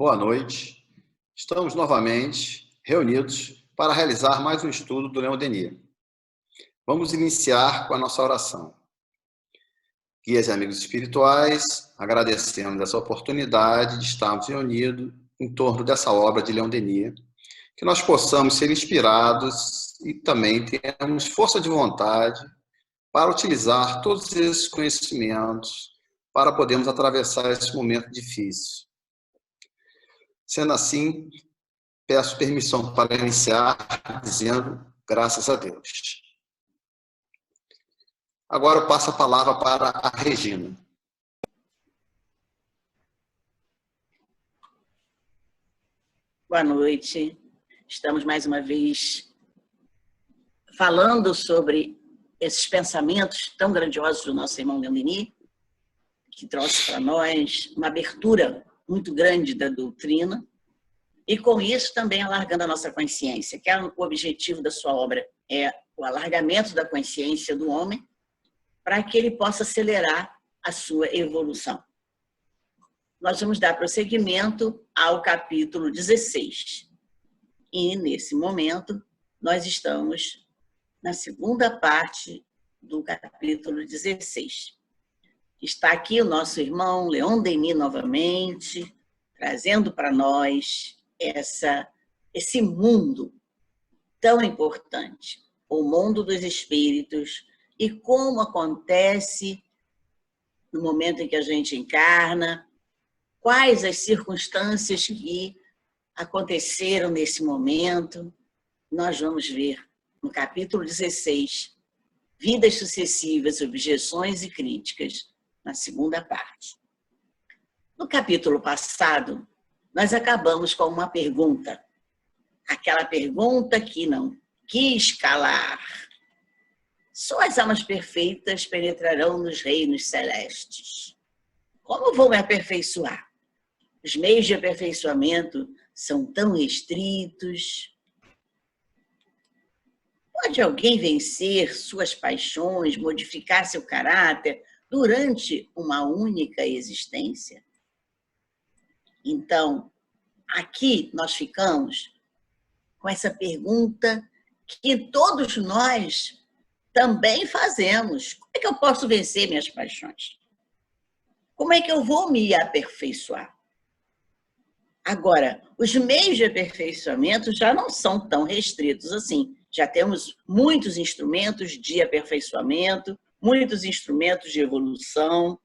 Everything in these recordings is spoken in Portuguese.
boa noite. Estamos novamente reunidos para realizar mais um estudo do Leon Denis. Vamos iniciar com a nossa oração. Guias e amigos espirituais, agradecemos essa oportunidade de estarmos reunidos em torno dessa obra de Leon Denis, que nós possamos ser inspirados e também tenhamos força de vontade para utilizar todos esses conhecimentos para podermos atravessar esse momento difícil. Sendo assim, peço permissão para iniciar dizendo graças a Deus. Agora eu passo a palavra para a Regina. Boa noite. Estamos mais uma vez falando sobre esses pensamentos tão grandiosos do nosso irmão Leon Denis, que trouxe para nós uma abertura muito grande da doutrina, e com isso também alargando a nossa consciência, que é o objetivo da sua obra, é o alargamento da consciência do homem, para que ele possa acelerar a sua evolução. Nós vamos dar prosseguimento ao capítulo 16. E, nesse momento, nós estamos na segunda parte do capítulo 16. Está aqui o nosso irmão Leon Denis novamente, trazendo para nós esse mundo tão importante, o mundo dos espíritos, e como acontece no momento em que a gente encarna, quais as circunstâncias que aconteceram nesse momento. Nós vamos ver no capítulo 16, Vidas Sucessivas, Objeções e Críticas, na segunda parte. No capítulo passado, nós acabamos com uma pergunta, aquela pergunta que não quis calar. Só as almas perfeitas penetrarão nos reinos celestes. Como vou me aperfeiçoar? Os meios de aperfeiçoamento são tão restritos. Pode alguém vencer suas paixões, modificar seu caráter durante uma única existência? Então, aqui nós ficamos com essa pergunta que todos nós também fazemos. Como é que eu posso vencer minhas paixões? Como é que eu vou me aperfeiçoar? Agora, os meios de aperfeiçoamento já não são tão restritos assim. Já temos muitos instrumentos de aperfeiçoamento, muitos instrumentos de evolução,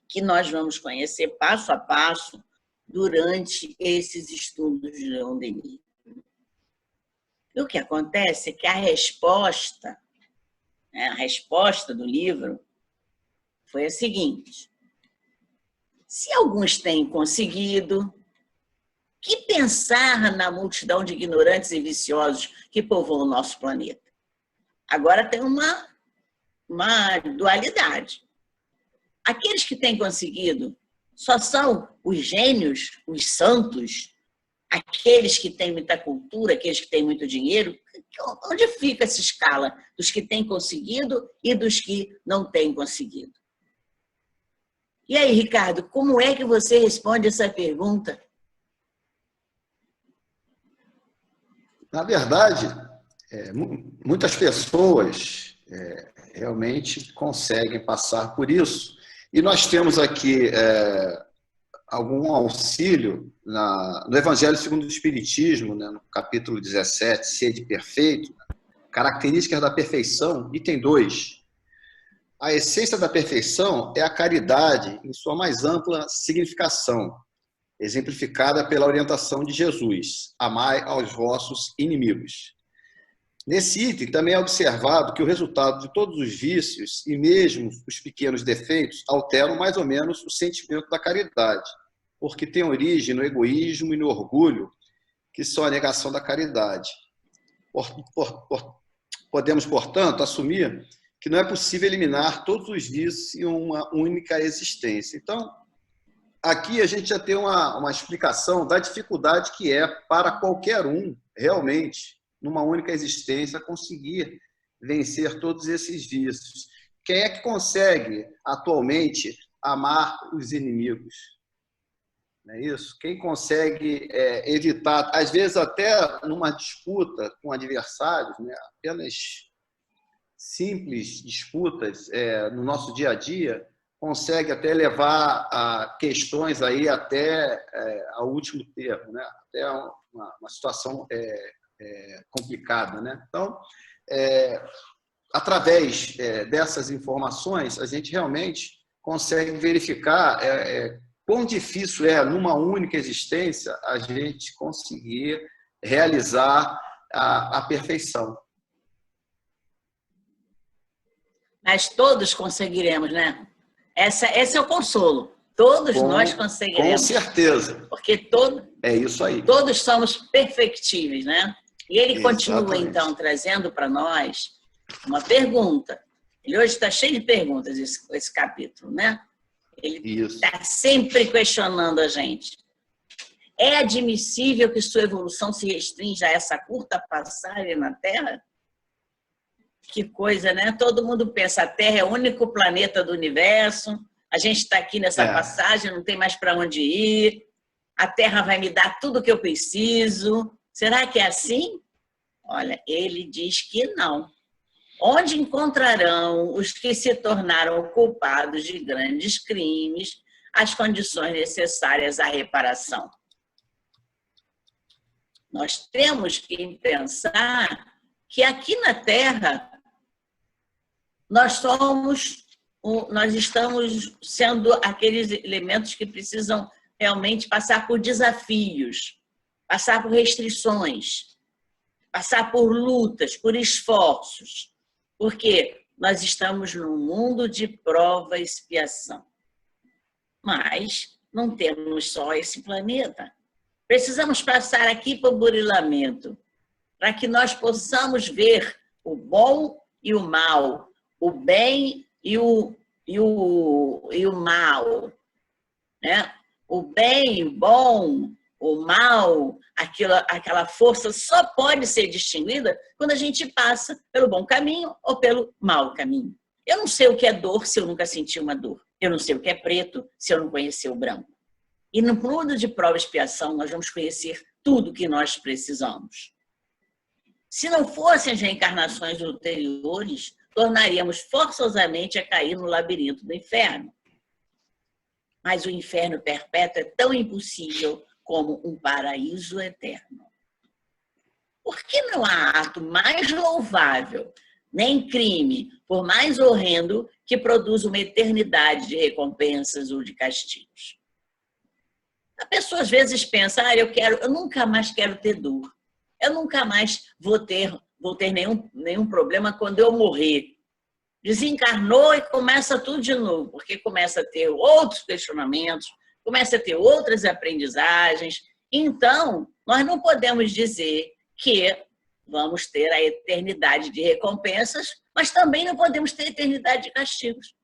que nós vamos conhecer passo a passo durante esses estudos de Leon Denis. E o que acontece é que a resposta do livro foi a seguinte: se alguns têm conseguido, que pensar na multidão de ignorantes e viciosos que povoam o nosso planeta? Agora tem uma dualidade. Aqueles que têm conseguido só são os gênios, os santos, aqueles que têm muita cultura, aqueles que têm muito dinheiro. Onde fica essa escala dos que têm conseguido e dos que não têm conseguido? E aí, Ricardo, como é que você responde essa pergunta? Na verdade, muitas pessoas realmente conseguem passar por isso. E nós temos aqui algum auxílio no Evangelho segundo o Espiritismo, né, no capítulo 17, Sede Perfeito, Características da Perfeição, item 2. A essência da perfeição é a caridade em sua mais ampla significação, exemplificada pela orientação de Jesus: amai aos vossos inimigos. Nesse item também é observado que o resultado de todos os vícios e mesmo os pequenos defeitos alteram mais ou menos o sentimento da caridade, porque tem origem no egoísmo e no orgulho, que são a negação da caridade. Podemos, portanto, assumir que não é possível eliminar todos os vícios em uma única existência. Então, aqui a gente já tem uma explicação da dificuldade que é para qualquer um, realmente, numa única existência, conseguir vencer todos esses vícios. Quem é que consegue, atualmente, amar os inimigos? não é isso? Quem consegue evitar, às vezes até numa disputa com adversários, né? Apenas simples disputas no nosso dia a dia, consegue até levar a questões aí até ao último termo, né? Até uma situação complicada, né? Então, através dessas informações, a gente realmente consegue verificar quão difícil é, numa única existência, a gente conseguir realizar a perfeição. Mas todos conseguiremos, né? Esse é o consolo. Todos nós conseguiremos. Com certeza. Porque é isso aí. Todos somos perfectíveis, né? E ele continua, Exatamente. então, trazendo para nós uma pergunta. Ele hoje está cheio de perguntas, esse capítulo, né? Ele está sempre questionando a gente. É admissível que sua evolução se restrinja a essa curta passagem na Terra? Que coisa, né? Todo mundo pensa, a Terra é o único planeta do universo, a gente está aqui nessa passagem, não tem mais para onde ir, a Terra vai me dar tudo o que eu preciso. Será que é assim? Olha, ele diz que não. Onde encontrarão os que se tornaram culpados de grandes crimes as condições necessárias à reparação? Nós temos que pensar que aqui na Terra nós estamos sendo aqueles elementos que precisam realmente passar por desafios, passar por restrições, passar por lutas, por esforços, porque nós estamos num mundo de prova e expiação. Mas não temos só esse planeta. Precisamos passar aqui por burilamento, para que nós possamos ver o bom e o mal, o bem e o mal, né? O bem, o bom, o mal, aquela força só pode ser distinguida quando a gente passa pelo bom caminho ou pelo mau caminho. Eu não sei o que é dor se eu nunca senti uma dor. Eu não sei o que é preto se eu não conhecer o branco. E no mundo de prova e expiação, nós vamos conhecer tudo o que nós precisamos. Se não fossem as reencarnações ulteriores, tornaríamos forçosamente a cair no labirinto do inferno. Mas o inferno perpétuo é tão impossível como um paraíso eterno. Por que não há ato mais louvável, nem crime, por mais horrendo, que produza uma eternidade de recompensas ou de castigos? A pessoa às vezes pensa, eu nunca mais quero ter dor. Eu nunca mais vou ter nenhum problema quando eu morrer. Desencarnou e começa tudo de novo, porque começa a ter outros questionamentos, começa a ter outras aprendizagens. Então, nós não podemos dizer que vamos ter a eternidade de recompensas, mas também não podemos ter a eternidade de castigos.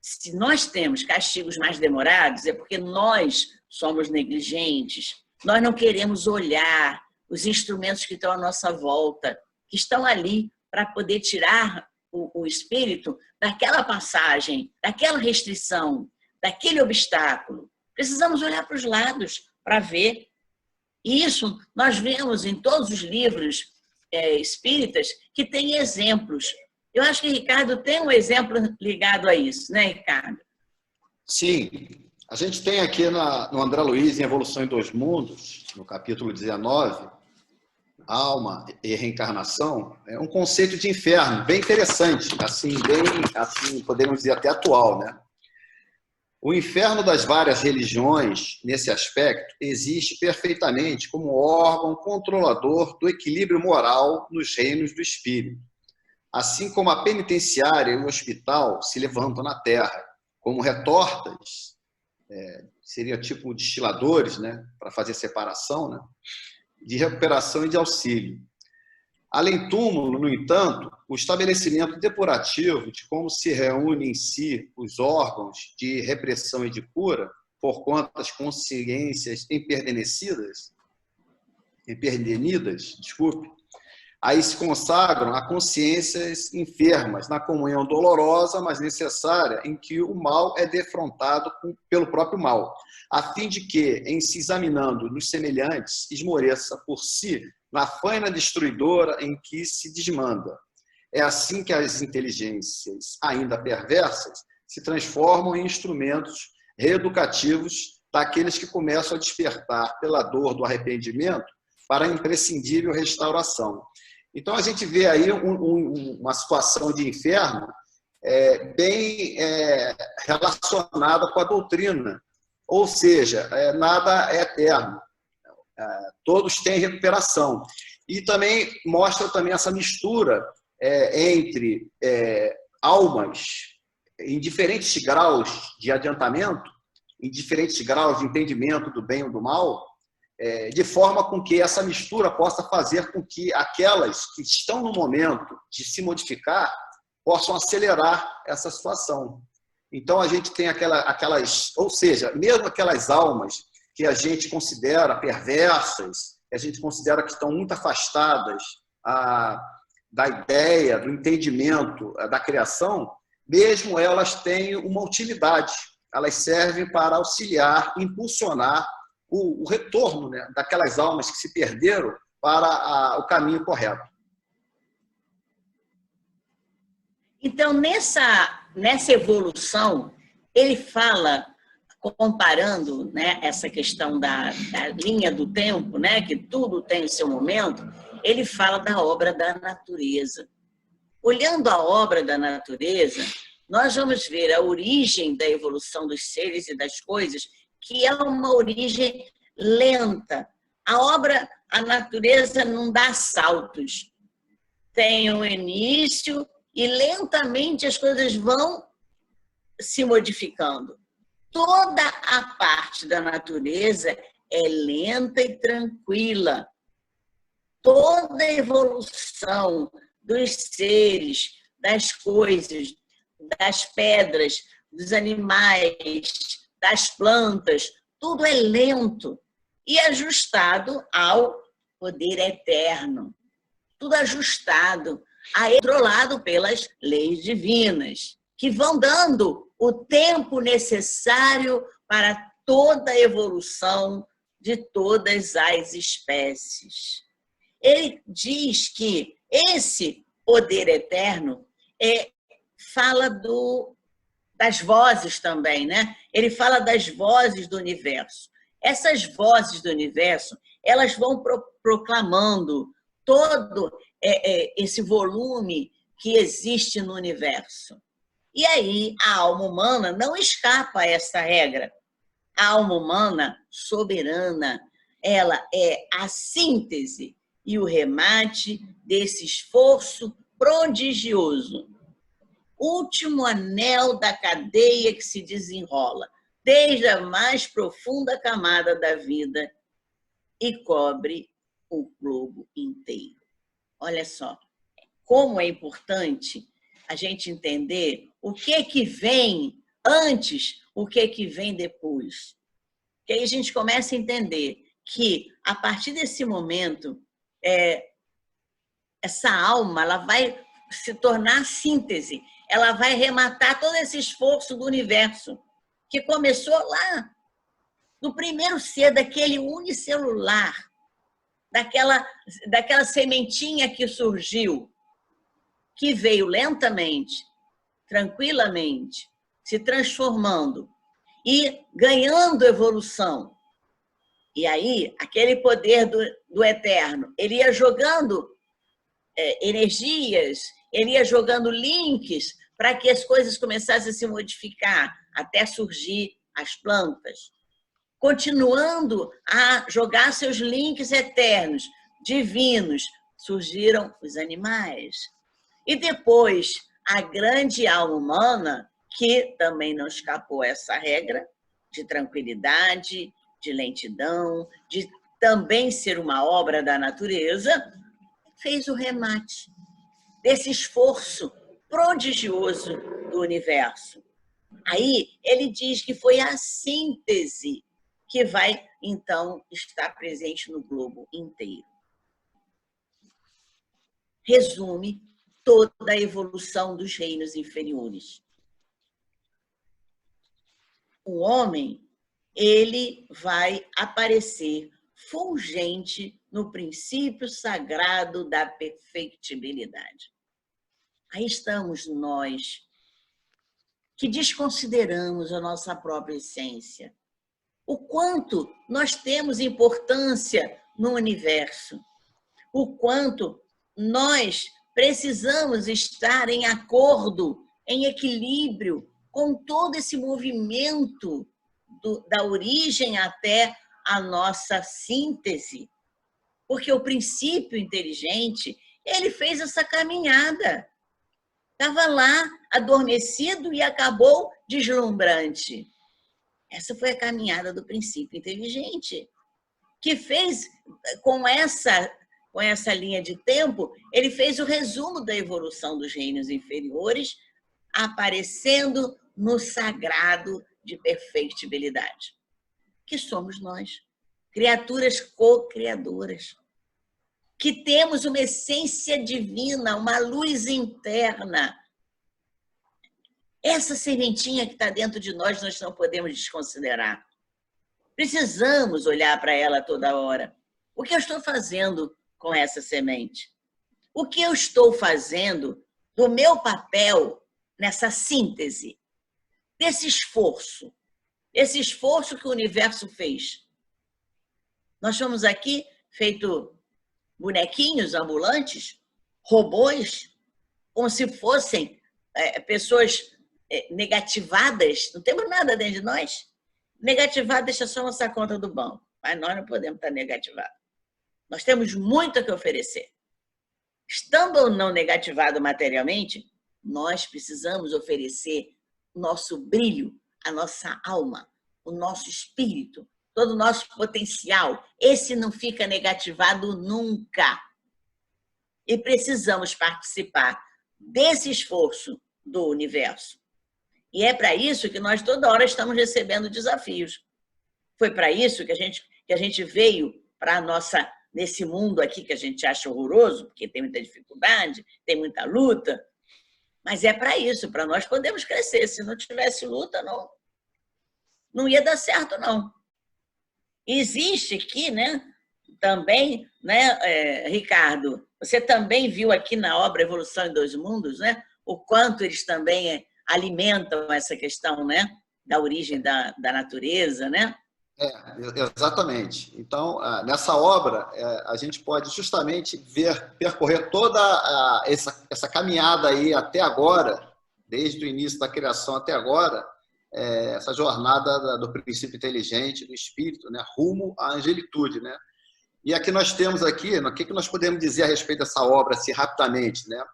Se nós temos castigos mais demorados, é porque nós somos negligentes, nós não queremos olhar os instrumentos que estão à nossa volta, que estão ali para poder tirar o espírito daquela passagem, daquela restrição, daquele obstáculo. Precisamos olhar para os lados para ver. E isso nós vemos em todos os livros espíritas que têm exemplos. Eu acho que Ricardo tem um exemplo ligado a isso, né, Ricardo? Sim. A gente tem aqui no André Luiz, em Evolução em Dois Mundos, no capítulo 19, Alma e Reencarnação, é um conceito de inferno bem interessante, assim, podemos dizer até atual, né? O inferno das várias religiões, nesse aspecto, existe perfeitamente como órgão controlador do equilíbrio moral nos reinos do espírito. Assim como a penitenciária e o hospital se levantam na Terra como retortas, seria tipo destiladores, né, para fazer separação, né, de recuperação e de auxílio. Além túmulo, no entanto, o estabelecimento depurativo de como se reúnem em si os órgãos de repressão e de cura, por quanto as consciências empedernidas, Aí se consagram a consciências enfermas, na comunhão dolorosa, mas necessária, em que o mal é defrontado pelo próprio mal, a fim de que, em se examinando nos semelhantes, esmoreça por si na faina destruidora em que se desmanda. É assim que as inteligências, ainda perversas, se transformam em instrumentos reeducativos daqueles que começam a despertar pela dor do arrependimento para a imprescindível restauração. Então, a gente vê aí uma situação de inferno bem relacionada com a doutrina, ou seja, nada é eterno, todos têm recuperação. E também mostra também essa mistura entre almas em diferentes graus de adiantamento, em diferentes graus de entendimento do bem ou do mal, de forma com que essa mistura possa fazer com que aquelas que estão no momento de se modificar possam acelerar essa situação. Então, a gente tem aquelas, ou seja, mesmo aquelas almas que a gente considera perversas, que a gente considera que estão muito afastadas da ideia, do entendimento da criação, mesmo elas têm uma utilidade. Elas servem para auxiliar, impulsionar o retorno, né, daquelas almas que se perderam para o caminho correto. Então, nessa evolução, ele fala, comparando, né, essa questão da linha do tempo, né, que tudo tem o seu momento, ele fala da obra da natureza. Olhando a obra da natureza, nós vamos ver a origem da evolução dos seres e das coisas, que é uma origem lenta. A natureza não dá saltos. Tem um início e lentamente as coisas vão se modificando. Toda a parte da natureza é lenta e tranquila. Toda a evolução dos seres, das coisas, das pedras, dos animais, das plantas, tudo é lento e ajustado ao poder eterno. Tudo ajustado, controlado pelas leis divinas, que vão dando o tempo necessário para toda a evolução de todas as espécies. Ele diz que esse poder eterno fala das vozes também, né? Ele fala das vozes do universo. Essas vozes do universo, elas vão proclamando todo esse volume que existe no universo. E aí a alma humana não escapa a essa regra. A alma humana soberana, ela é a síntese e o remate desse esforço prodigioso. Último anel da cadeia que se desenrola desde a mais profunda camada da vida e cobre o globo inteiro. Olha só, como é importante a gente entender o que vem antes, o que vem depois. Que aí a gente começa a entender que, a partir desse momento, essa alma ela vai se tornar síntese, ela vai rematar todo esse esforço do universo, que começou lá, no primeiro ser, daquele unicelular, daquela sementinha que surgiu, que veio lentamente, tranquilamente, se transformando e ganhando evolução. E aí, aquele poder do eterno, ele ia jogando energias, ele ia jogando links para que as coisas começassem a se modificar, até surgir as plantas. Continuando a jogar seus links eternos, divinos, surgiram os animais. E depois, a grande alma humana, que também não escapou a essa regra de tranquilidade, de lentidão, de também ser uma obra da natureza, fez o remate desse esforço prodigioso do universo. Aí ele diz que foi a síntese que vai, então, estar presente no globo inteiro. resume toda a evolução dos reinos inferiores. O homem, ele vai aparecer fulgente no princípio sagrado da perfectibilidade. Aí estamos nós, que desconsideramos a nossa própria essência. O quanto nós temos importância no universo. O quanto nós precisamos estar em acordo, em equilíbrio com todo esse movimento da origem até a nossa síntese. Porque o princípio inteligente, ele fez essa caminhada. Estava lá, adormecido, e acabou deslumbrante. Essa foi a caminhada do princípio inteligente, que fez, com essa linha de tempo, ele fez o resumo da evolução dos reinos inferiores, aparecendo no sagrado de perfectibilidade, que somos nós, criaturas co-criadoras, que temos uma essência divina, uma luz interna. Essa sementinha que está dentro de nós não podemos desconsiderar. Precisamos olhar para ela toda hora. O que eu estou fazendo com essa semente? O que eu estou fazendo do meu papel nessa síntese, desse esforço que o universo fez? Nós somos aqui feito bonequinhos ambulantes, robôs, como se fossem pessoas negativadas. Não temos nada dentro de nós. Negativado deixa só nossa conta do banco, mas nós não podemos estar negativados. Nós temos muito a que oferecer. Estando ou não negativado materialmente, nós precisamos oferecer nosso brilho, a nossa alma, o nosso espírito, todo o nosso potencial. Esse não fica negativado nunca. E precisamos participar desse esforço do universo. E é para isso que nós toda hora estamos recebendo desafios. Foi para isso que a gente veio para nesse mundo aqui que a gente acha horroroso, porque tem muita dificuldade, tem muita luta. Mas é para isso, para nós podermos crescer. Se não tivesse luta, não ia dar certo, não. Existe aqui, né, também, né, Ricardo, você também viu aqui na obra Evolução em Dois Mundos, né, o quanto eles também alimentam essa questão, né, da origem da natureza, né? Exatamente. Então, nessa obra, a gente pode justamente percorrer toda essa caminhada aí até agora, desde o início da criação até agora, essa jornada do princípio inteligente, do espírito, né, rumo à angelitude, né? E aqui nós temos aqui, o que nós podemos dizer a respeito dessa obra, assim, rapidamente, né?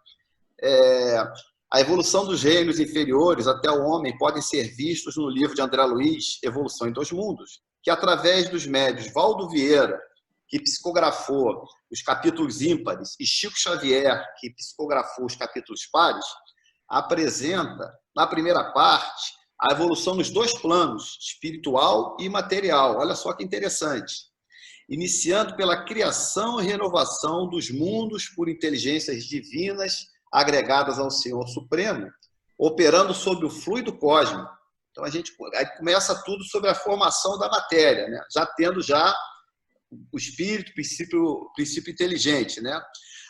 A evolução dos reinos inferiores até o homem podem ser vistos no livro de André Luiz, Evolução em Dois Mundos, que através dos médios Valdo Vieira, que psicografou os capítulos ímpares, e Chico Xavier, que psicografou os capítulos pares, apresenta, na primeira parte, a evolução nos dois planos, espiritual e material. Olha só que interessante. Iniciando pela criação e renovação dos mundos por inteligências divinas agregadas ao Senhor Supremo, operando sobre o fluido cósmico. Então, aí começa tudo sobre a formação da matéria, né? Já tendo o espírito, princípio inteligente, né?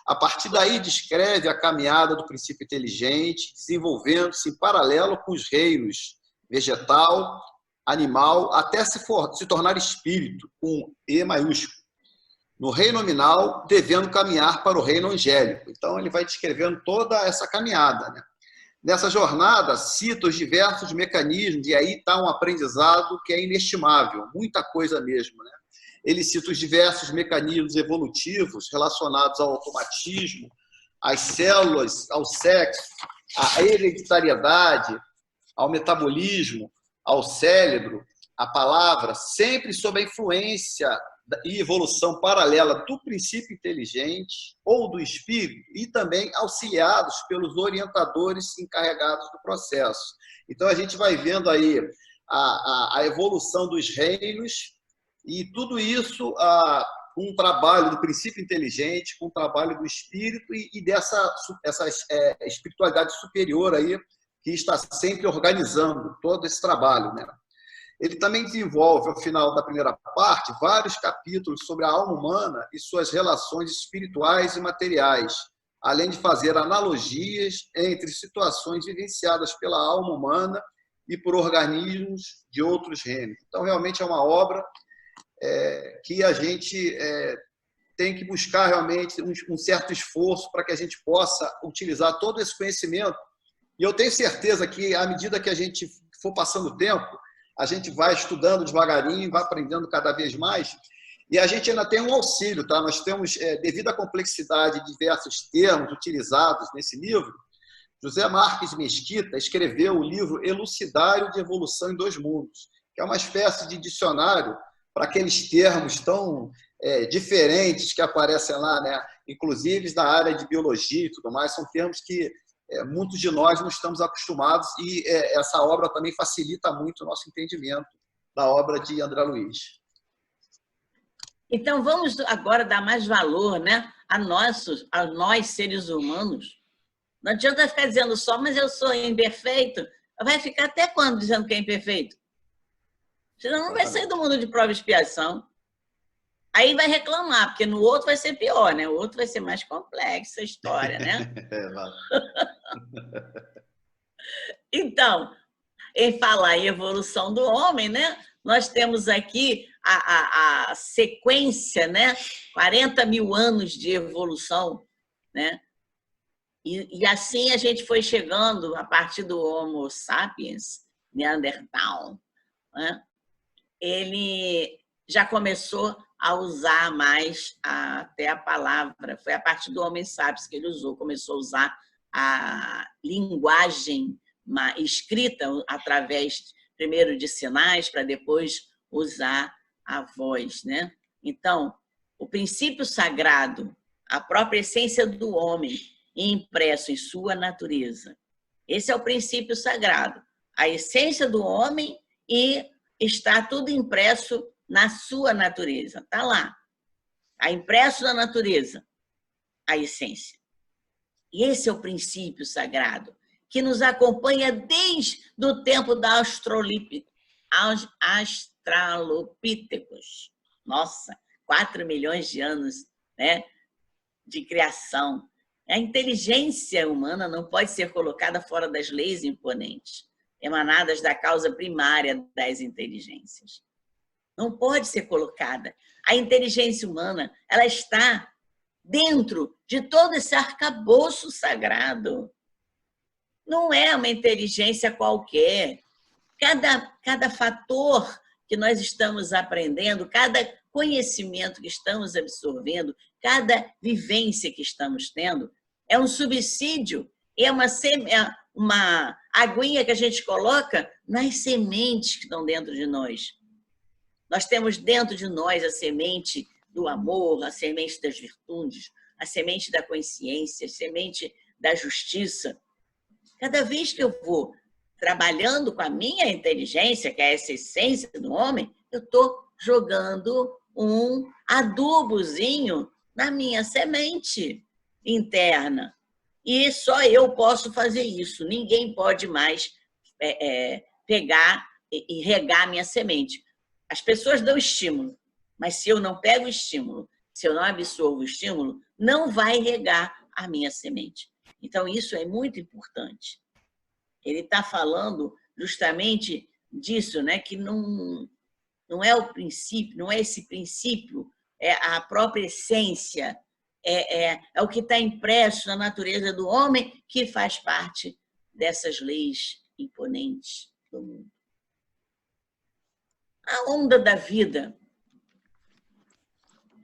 A partir daí, descreve a caminhada do princípio inteligente, desenvolvendo-se em paralelo com os reinos vegetal, animal, até se tornar espírito, com E maiúsculo. No reino nominal, devendo caminhar para o reino angélico. Então, ele vai descrevendo toda essa caminhada, né? Nessa jornada, cita os diversos mecanismos, e aí está um aprendizado que é inestimável, muita coisa mesmo, né? Ele cita os diversos mecanismos evolutivos relacionados ao automatismo, às células, ao sexo, à hereditariedade, ao metabolismo, ao cérebro, à palavra, sempre sob a influência e evolução paralela do princípio inteligente ou do espírito, e também auxiliados pelos orientadores encarregados do processo. Então, a gente vai vendo aí a evolução dos reinos, e tudo isso com um trabalho do princípio inteligente, com um trabalho do espírito e dessa essa espiritualidade superior aí que está sempre organizando todo esse trabalho, né? Ele também desenvolve, ao final da primeira parte, vários capítulos sobre a alma humana e suas relações espirituais e materiais, além de fazer analogias entre situações vivenciadas pela alma humana e por organismos de outros reinos. Então, realmente é uma obra que a gente tem que buscar realmente um certo esforço para que a gente possa utilizar todo esse conhecimento. E eu tenho certeza que, à medida que a gente for passando o tempo, a gente vai estudando devagarinho, vai aprendendo cada vez mais, e a gente ainda tem um auxílio, tá? Nós temos, devido à complexidade de diversos termos utilizados nesse livro, José Marques Mesquita escreveu o livro Elucidário de Evolução em Dois Mundos, que é uma espécie de dicionário para aqueles termos tão diferentes que aparecem lá, né? Inclusive da área de biologia e tudo mais, são termos que muitos de nós não estamos acostumados e essa obra também facilita muito o nosso entendimento da obra de André Luiz. Então, vamos agora dar mais valor, né, a nós seres humanos. Não adianta ficar dizendo só, mas eu sou imperfeito. Vai ficar até quando dizendo que é imperfeito? Senão não vai sair do mundo de prova e expiação. Aí vai reclamar, porque no outro vai ser pior, né? O outro vai ser mais complexa a história, né? Então, em falar em evolução do homem, né? Nós temos aqui a sequência, né? 40 mil anos de evolução, né? E assim a gente foi chegando a partir do Homo sapiens, Neandertal, né? Ele já começou a usar mais até a palavra. Foi a partir do Homo sapiens que ele usou, começou a usar a linguagem escrita através, primeiro, de sinais, para depois usar a voz, né? Então, o princípio sagrado, a própria essência do homem, impresso em sua natureza. Esse é o princípio sagrado, a essência do homem, e está tudo impresso na sua natureza. Está lá. Está impresso na natureza a essência. E esse é o princípio sagrado, que nos acompanha desde o tempo da Australopithecus. Nossa, 4 milhões de anos, né, de criação. A inteligência humana não pode ser colocada fora das leis imponentes, emanadas da causa primária das inteligências. Não pode ser colocada. A inteligência humana, ela está dentro de todo esse arcabouço sagrado. Não é uma inteligência qualquer. Cada fator que nós estamos aprendendo, cada conhecimento que estamos absorvendo, cada vivência que estamos tendo, é um subsídio, é uma aguinha que a gente coloca nas sementes que estão dentro de nós. Nós temos dentro de nós a semente do amor, a semente das virtudes, a semente da consciência, a semente da justiça. Cada vez que eu vou trabalhando com a minha inteligência, que é essa essência do homem, eu estou jogando um adubozinho na minha semente interna. E só eu posso fazer isso. Ninguém pode mais pegar e regar a minha semente. As pessoas dão estímulo, mas se eu não pego o estímulo, se eu não absorvo o estímulo, não vai regar a minha semente. Então, isso é muito importante. Ele está falando justamente disso, né? Que não é o princípio, não é esse princípio, é a própria essência, é o que está impresso na natureza do homem, que faz parte dessas leis imponentes do mundo. A onda da vida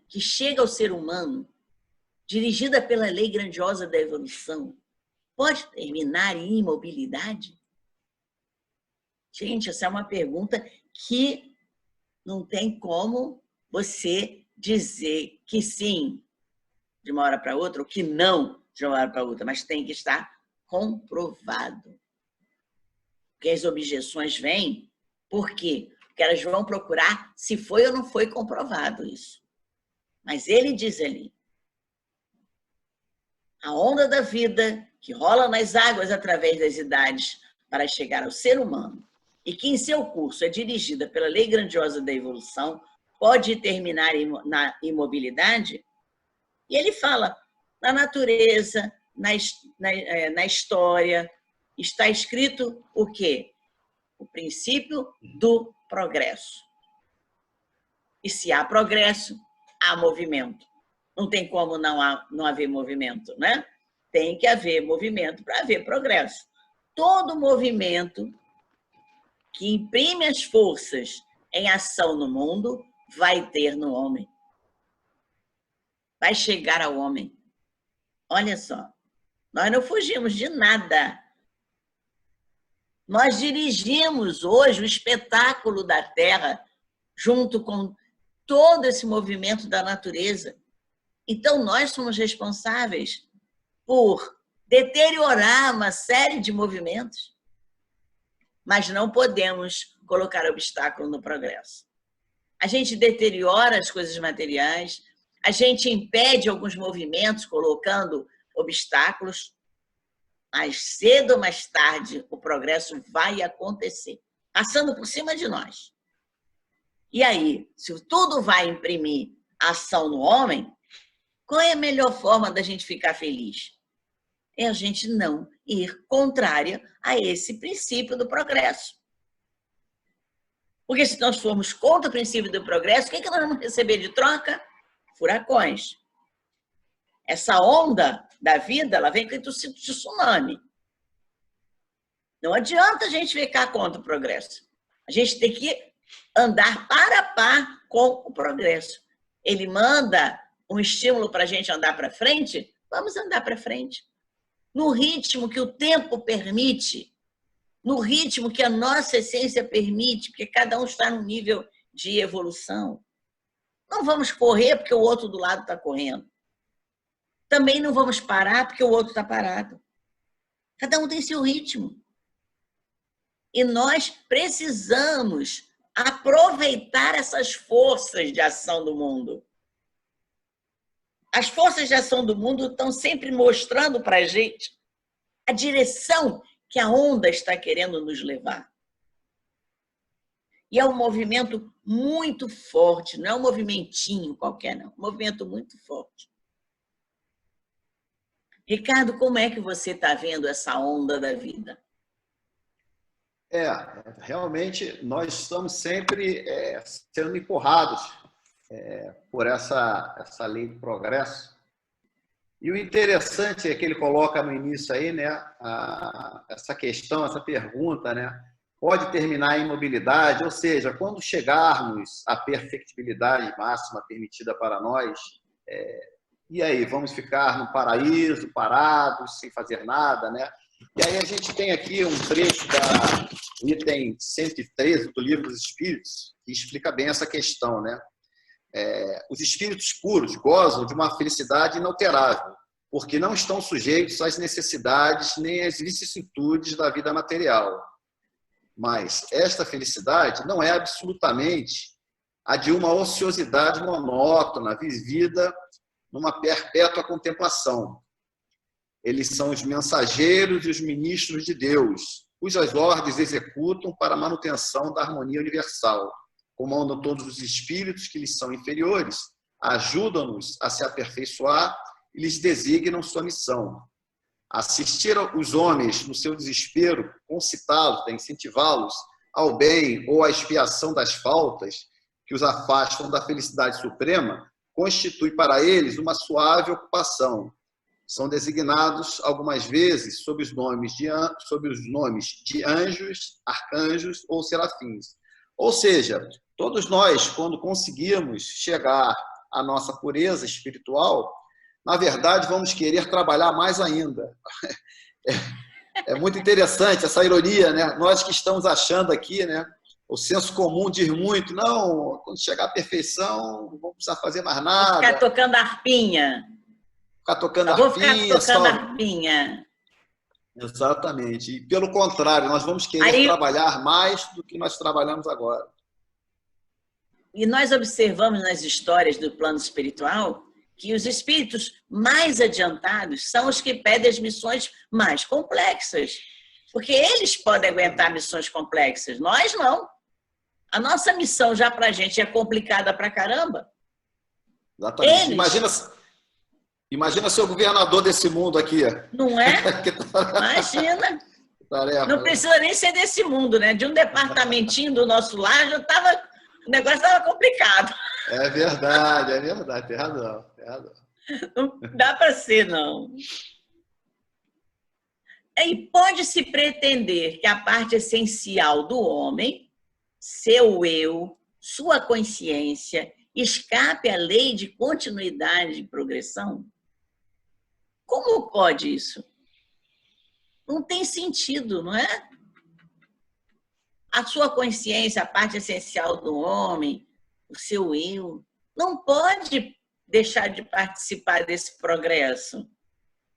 que chega ao ser humano, dirigida pela lei grandiosa da evolução, pode terminar em imobilidade? Gente, essa é uma pergunta que não tem como você dizer que sim de uma hora para outra, ou que não de uma hora para outra, mas tem que estar comprovado. Porque as objeções vêm, por quê? Porque elas vão procurar se foi ou não foi comprovado isso. Mas ele diz ali, a onda da vida que rola nas águas através das idades para chegar ao ser humano e que em seu curso é dirigida pela lei grandiosa da evolução, pode terminar na imobilidade? E ele fala, na natureza, na história, está escrito o quê? O princípio do progresso. E se há progresso, há movimento. Não tem como não haver movimento, né? Tem que haver movimento para haver progresso. Todo movimento que imprime as forças em ação no mundo vai ter no homem. Vai chegar ao homem. Olha só, nós não fugimos de nada. Nós dirigimos hoje o espetáculo da Terra junto com todo esse movimento da natureza. Então, nós somos responsáveis por deteriorar uma série de movimentos, mas não podemos colocar obstáculo no progresso. A gente deteriora as coisas materiais, a gente impede alguns movimentos colocando obstáculos, mas cedo ou mais tarde o progresso vai acontecer, passando por cima de nós. E aí, se tudo vai imprimir ação no homem, qual é a melhor forma da gente ficar feliz? É a gente não ir contrária a esse princípio do progresso. Porque se nós formos contra o princípio do progresso, o que nós vamos receber de troca? Furacões. Essa onda da vida, ela vem com o tsunami. Não adianta a gente ficar contra o progresso. A gente tem que andar par a par com o progresso. Ele manda um estímulo para a gente andar para frente, vamos andar para frente. No ritmo que o tempo permite, no ritmo que a nossa essência permite, porque cada um está num nível de evolução. Não vamos correr porque o outro do lado está correndo. Também não vamos parar porque o outro está parado. Cada um tem seu ritmo. E nós precisamos aproveitar essas forças de ação do mundo. As forças de ação do mundo estão sempre mostrando para a gente a direção que a onda está querendo nos levar. E é um movimento muito forte, não é um movimentinho qualquer, não. É um movimento muito forte. Ricardo, como é que você está vendo essa onda da vida? Realmente nós estamos sempre sendo empurrados por essa lei do progresso. E o interessante é que ele coloca no início aí, né, essa questão, essa pergunta, né, pode terminar a imobilidade, ou seja, quando chegarmos à perfectibilidade máxima permitida para nós, e aí, vamos ficar no paraíso, parados, sem fazer nada, né? E aí a gente tem aqui um trecho do item 113 do Livro dos Espíritos, que explica bem essa questão, né? Os espíritos puros gozam de uma felicidade inalterável, porque não estão sujeitos às necessidades nem às vicissitudes da vida material. Mas esta felicidade não é absolutamente a de uma ociosidade monótona, vivida numa perpétua contemplação. Eles são os mensageiros e os ministros de Deus, cujas ordens executam para a manutenção da harmonia universal. Comandam todos os espíritos que lhes são inferiores, ajudam-nos a se aperfeiçoar e lhes designam sua missão. Assistir os homens no seu desespero, concitá-los, incentivá-los ao bem ou à expiação das faltas que os afastam da felicidade suprema, constitui para eles uma suave ocupação. São designados algumas vezes sob os nomes de anjos, arcanjos ou serafins. Ou seja, todos nós, quando conseguirmos chegar à nossa pureza espiritual, na verdade, vamos querer trabalhar mais ainda. É muito interessante essa ironia, né? Nós que estamos achando aqui, né? O senso comum diz muito, não, quando chegar à perfeição, não vamos precisar fazer mais nada. Ficar tocando arpinha. Ficar tocando arpinha. Exatamente. E, pelo contrário, nós vamos querer trabalhar mais do que nós trabalhamos agora. E nós observamos nas histórias do plano espiritual que os espíritos mais adiantados são os que pedem as missões mais complexas. Porque eles podem aguentar missões complexas, nós não. A nossa missão já para a gente é complicada pra caramba. Exatamente. Imagina ser o governador desse mundo aqui. Não é? Imagina. Tarefa. Não precisa nem ser desse mundo, né? De um departamentinho do nosso lar, o negócio estava complicado. É verdade, tem razão. Não dá para ser, não. E pode-se pretender que a parte essencial do homem, seu eu, sua consciência, escape à lei de continuidade e progressão? Como pode isso? Não tem sentido, não é? A sua consciência, a parte essencial do homem, o seu eu, não pode deixar de participar desse progresso.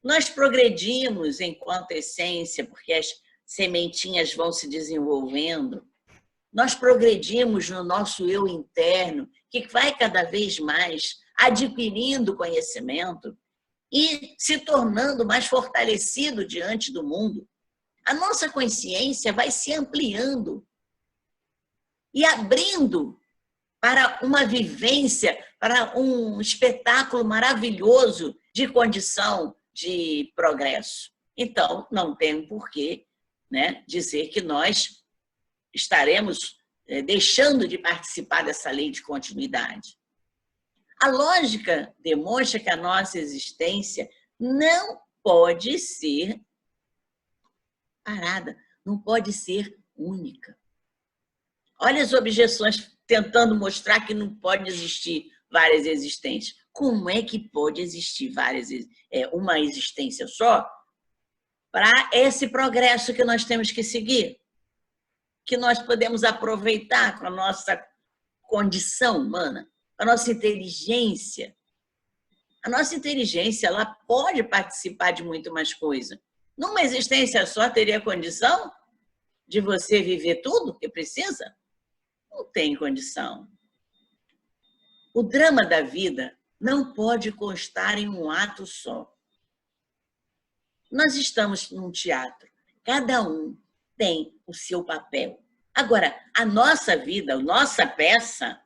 Nós progredimos enquanto essência, porque as sementinhas vão se desenvolvendo. Nós progredimos no nosso eu interno, que vai cada vez mais adquirindo conhecimento e se tornando mais fortalecido diante do mundo. A nossa consciência vai se ampliando e abrindo para uma vivência, para um espetáculo maravilhoso de condição de progresso. Então, não tem porquê, né, dizer que nós estaremos deixando de participar dessa lei de continuidade. A lógica demonstra que a nossa existência não pode ser parada, não pode ser única. Olha as objeções tentando mostrar que não pode existir várias existências. Como é que pode existir uma existência só para esse progresso que nós temos que seguir? Que nós podemos aproveitar com a nossa condição humana, a nossa inteligência. A nossa inteligência, ela pode participar de muito mais coisa. Numa existência só, teria condição de você viver tudo que precisa? Não tem condição. O drama da vida não pode constar em um ato só. Nós estamos num teatro. Cada um tem o seu papel. Agora, a nossa vida, a nossa peça,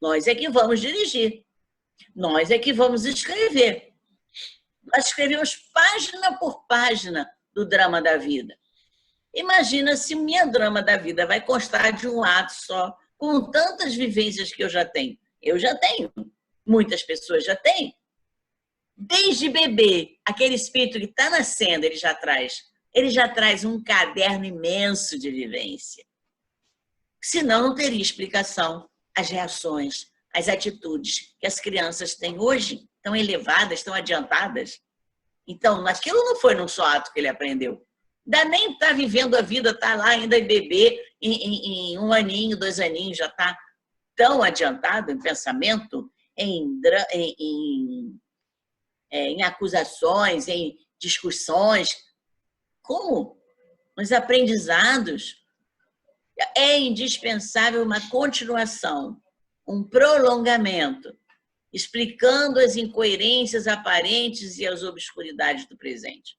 nós é que vamos dirigir. Nós é que vamos escrever. Nós escrevemos página por página do drama da vida. Imagina se o meu drama da vida vai constar de um ato só, com tantas vivências que eu já tenho. Eu já tenho. Muitas pessoas já têm. Desde bebê, aquele espírito que está nascendo, ele já traz um caderno imenso de vivência. Senão, não teria explicação as reações, as atitudes que as crianças têm hoje, tão elevadas, tão adiantadas. Então, aquilo não foi num só ato que ele aprendeu. Ainda nem está vivendo a vida, está lá ainda bebê, em 1 aninho, 2 aninhos, já está tão adiantado em pensamento, em acusações, em discussões. Como? Nos aprendizados. É indispensável uma continuação, um prolongamento, explicando as incoerências aparentes e as obscuridades do presente.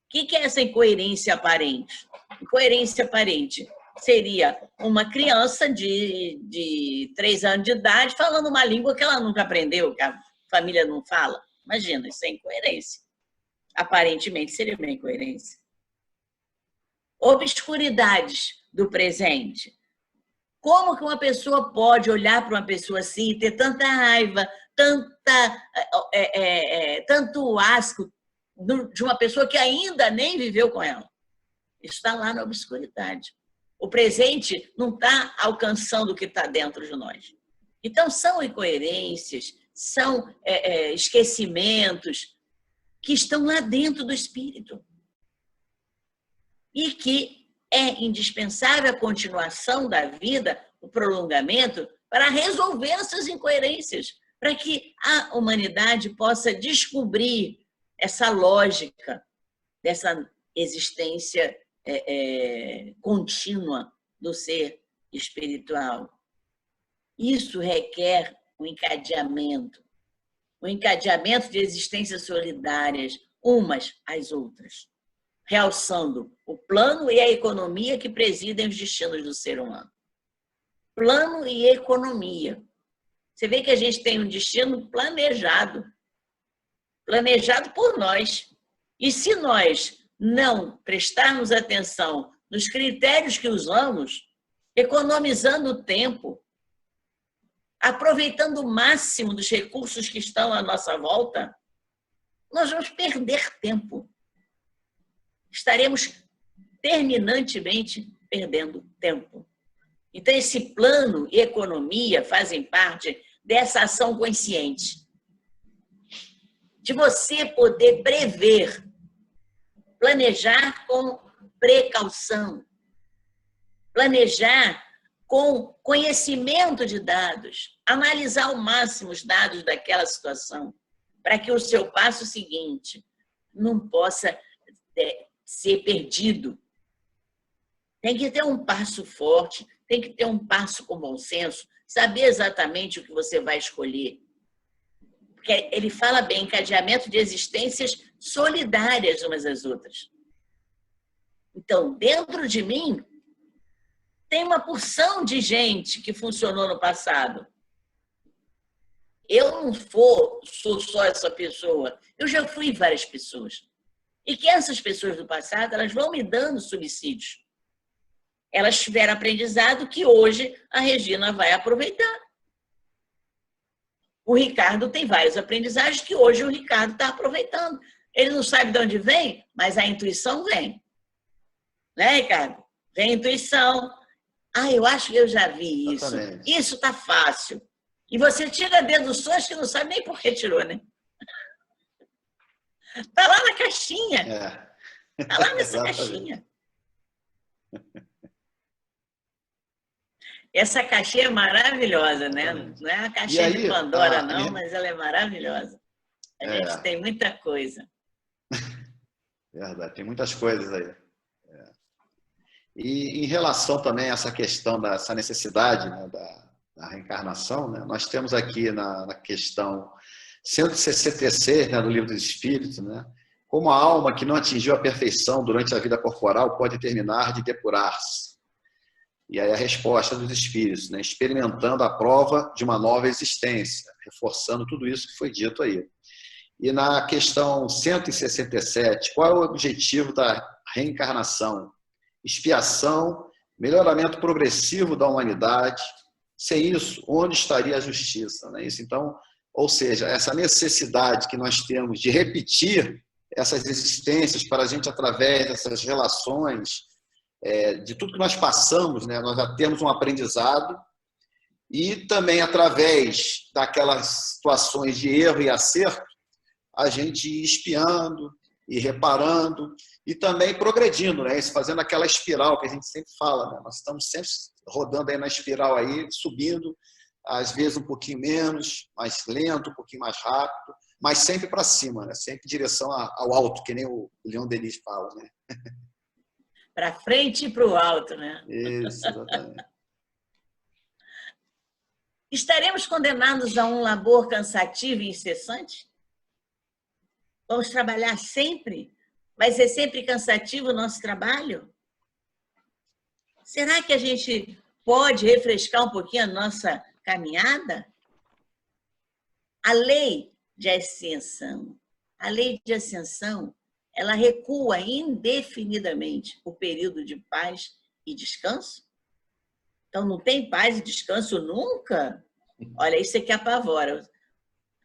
O que é essa incoerência aparente? Incoerência aparente seria uma criança de 3 anos de idade falando uma língua que ela nunca aprendeu, que a família não fala. Imagina, isso é incoerência. Aparentemente seria uma incoerência. Obscuridades do presente. Como que uma pessoa pode olhar para uma pessoa assim e ter tanta raiva, tanto asco de uma pessoa que ainda nem viveu com ela? Isso está lá na obscuridade. O presente não está alcançando o que está dentro de nós. Então, são incoerências, são esquecimentos que estão lá dentro do espírito. E que é indispensável a continuação da vida, o prolongamento, para resolver essas incoerências, para que a humanidade possa descobrir essa lógica dessa existência contínua do ser espiritual. Isso requer um encadeamento de existências solidárias, umas às outras, realçando o plano e a economia que presidem os destinos do ser humano. Plano e economia. Você vê que a gente tem um destino planejado por nós. E se nós não prestarmos atenção nos critérios que usamos, economizando tempo, aproveitando o máximo dos recursos que estão à nossa volta, nós vamos perder tempo. Estaremos terminantemente perdendo tempo. Então, esse plano e economia fazem parte dessa ação consciente. De você poder prever, planejar com precaução, planejar com conhecimento de dados, analisar ao máximo os dados daquela situação, para que o seu passo seguinte não possa ser perdido. Tem que ter um passo forte, tem que ter um passo com bom senso, saber exatamente o que você vai escolher. Porque ele fala bem, encadeamento de existências solidárias umas às outras. Então, dentro de mim, tem uma porção de gente que funcionou no passado. Eu não sou só essa pessoa, eu já fui várias pessoas. E que essas pessoas do passado, elas vão me dando subsídios. Elas tiveram aprendizado que hoje a Regina vai aproveitar. O Ricardo tem vários aprendizagens que hoje o Ricardo está aproveitando. Ele não sabe de onde vem, mas a intuição vem. Né, Ricardo? Vem a intuição. Ah, eu acho que eu já vi isso. Exatamente. Isso está fácil. E você tira deduções que não sabe nem por que tirou, né? Está lá na caixinha. Está lá nessa caixinha. Essa caixinha é maravilhosa, né? Não é a caixinha de Pandora, não, mas ela é maravilhosa. A gente tem muita coisa. Verdade, tem muitas coisas aí. E em relação também a essa questão dessa necessidade, né, da reencarnação, né, nós temos aqui na questão 166, né, do Livro dos Espíritos, né, como a alma que não atingiu a perfeição durante a vida corporal pode terminar de depurar-se. E aí a resposta dos Espíritos, né, experimentando a prova de uma nova existência, reforçando tudo isso que foi dito aí. E na questão 167, qual é o objetivo da reencarnação? Expiação, melhoramento progressivo da humanidade. Sem isso, onde estaria a justiça? Não é isso? Então, ou seja, essa necessidade que nós temos de repetir essas existências para a gente, através dessas relações, de tudo que nós passamos, né, nós já temos um aprendizado e também, através daquelas situações de erro e acerto, a gente ir espiando e reparando e também progredindo, né? Fazendo aquela espiral que a gente sempre fala, né? Nós estamos sempre rodando aí na espiral aí, subindo, às vezes um pouquinho menos, mais lento, um pouquinho mais rápido, mas sempre para cima, né? Sempre em direção ao alto, que nem o Leon Denis fala, né? Para frente e para o alto, né? Isso, exatamente. Estaremos condenados a um labor cansativo e incessante? Vamos trabalhar sempre? Vai ser sempre cansativo o nosso trabalho? Será que a gente pode refrescar um pouquinho a nossa caminhada? A lei de ascensão, ela recua indefinidamente o período de paz e descanso? Então, não tem paz e descanso nunca? Olha, isso é que apavora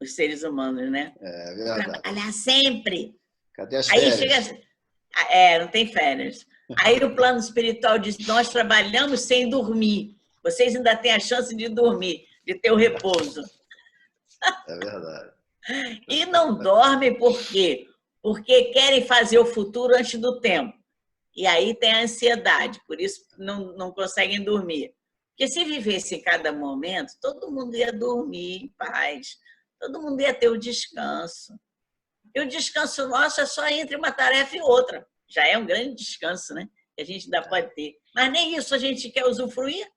os seres humanos, né? É verdade. Trabalhar sempre. Cadê as Aí férias? chega... não tem férias. Aí o plano espiritual diz, nós trabalhamos sem dormir. Vocês ainda têm a chance de dormir, de ter o repouso. É verdade. E não dormem por quê? Porque querem fazer o futuro antes do tempo. E aí tem a ansiedade, por isso não conseguem dormir. Porque se vivesse cada momento, todo mundo ia dormir em paz, todo mundo ia ter o descanso. E o descanso nosso é só entre uma tarefa e outra. Já é um grande descanso, né? Que a gente ainda pode ter. Mas nem isso a gente quer usufruir.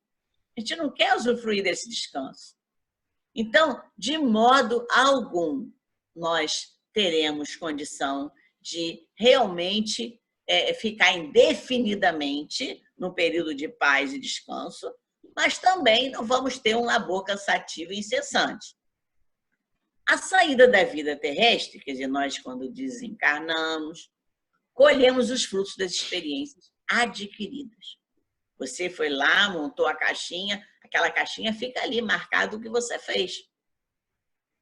A gente não quer usufruir desse descanso. Então, de modo algum, nós teremos condição de realmente ficar indefinidamente no período de paz e descanso, mas também não vamos ter um labor cansativo e incessante. A saída da vida terrestre, quer dizer, nós quando desencarnamos, colhemos os frutos das experiências adquiridas. Você foi lá, montou a caixinha, aquela caixinha fica ali marcado o que você fez.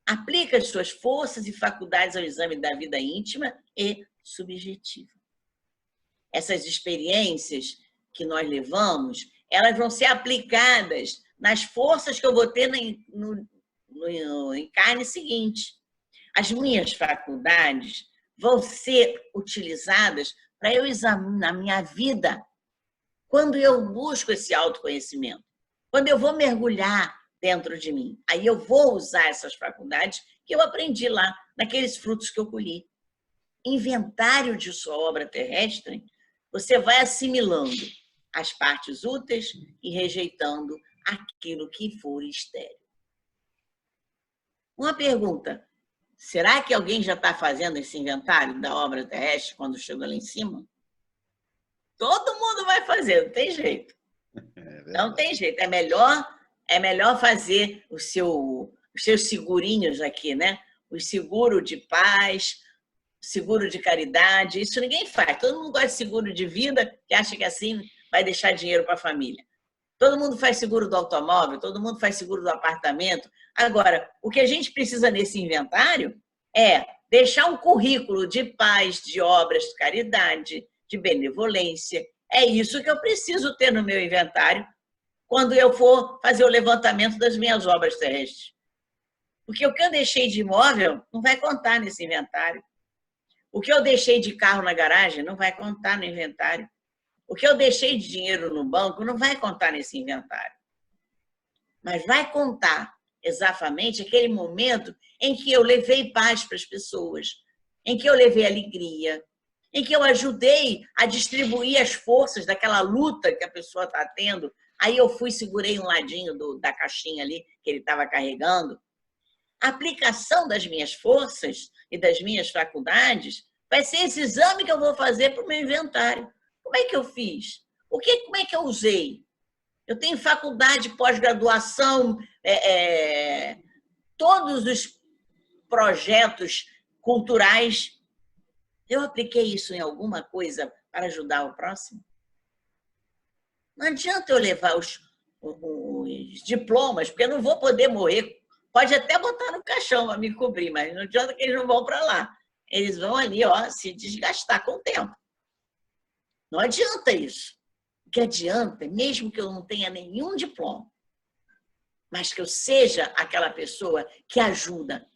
Aplica as suas forças e faculdades ao exame da vida íntima e subjetiva. Essas experiências que nós levamos, elas vão ser aplicadas nas forças que eu vou ter no encarne seguinte. As minhas faculdades vão ser utilizadas para eu examinar a minha vida quando eu busco esse autoconhecimento, quando eu vou mergulhar dentro de mim. Aí eu vou usar essas faculdades que eu aprendi lá, naqueles frutos que eu colhi. Inventário de sua obra terrestre, você vai assimilando as partes úteis e rejeitando aquilo que for estéril. Uma pergunta, será que alguém já está fazendo esse inventário da obra terrestre quando chega lá em cima? Todo mundo vai fazer, não tem jeito. Não tem jeito, é melhor fazer os seus segurinhos aqui, né? O seguro de paz, seguro de caridade, isso ninguém faz. Todo mundo gosta de seguro de vida, que acha que assim vai deixar dinheiro para a família. Todo mundo faz seguro do automóvel, todo mundo faz seguro do apartamento. Agora, o que a gente precisa nesse inventário é deixar um currículo de paz, de obras de caridade, de benevolência. É isso que eu preciso ter no meu inventário quando eu for fazer o levantamento das minhas obras terrestres. Porque o que eu deixei de imóvel não vai contar nesse inventário. O que eu deixei de carro na garagem não vai contar no inventário. O que eu deixei de dinheiro no banco não vai contar nesse inventário. Mas vai contar exatamente aquele momento em que eu levei paz para as pessoas, em que eu levei alegria, em que eu ajudei a distribuir as forças daquela luta que a pessoa está tendo. Aí eu fui, segurei um ladinho da caixinha ali que ele estava carregando. A aplicação das minhas forças e das minhas faculdades vai ser esse exame que eu vou fazer para o meu inventário. Como é que eu fiz? Como é que eu usei? Eu tenho faculdade, pós-graduação, todos os projetos culturais. Eu apliquei isso em alguma coisa para ajudar o próximo? Não adianta eu levar os diplomas, porque eu não vou poder morrer. Pode até botar no caixão para me cobrir, mas não adianta que eles não vão para lá. Eles vão ali, se desgastar com o tempo. Não adianta isso. O que adianta, mesmo que eu não tenha nenhum diploma, mas que eu seja aquela pessoa que ajuda,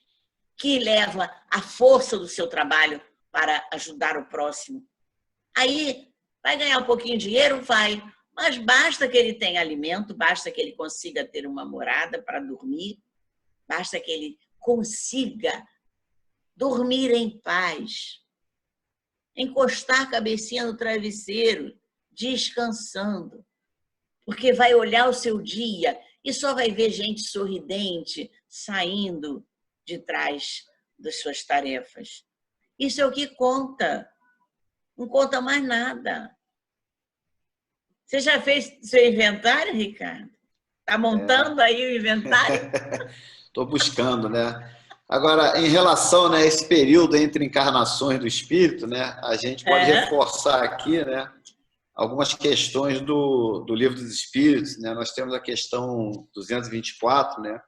que leva a força do seu trabalho para ajudar o próximo. Aí, vai ganhar um pouquinho de dinheiro? Vai. Mas basta que ele tenha alimento, basta que ele consiga ter uma morada para dormir, basta que ele consiga dormir em paz, encostar a cabecinha no travesseiro, descansando, porque vai olhar o seu dia e só vai ver gente sorridente saindo de trás das suas tarefas. Isso é o que conta, não conta mais nada. Você já fez seu inventário, Ricardo? Está montando aí o inventário? Estou buscando, né? Agora, em relação, né, a esse período entre encarnações do espírito, né, a gente pode reforçar aqui, né, algumas questões do Livro dos Espíritos, né? Nós temos a questão 224, né?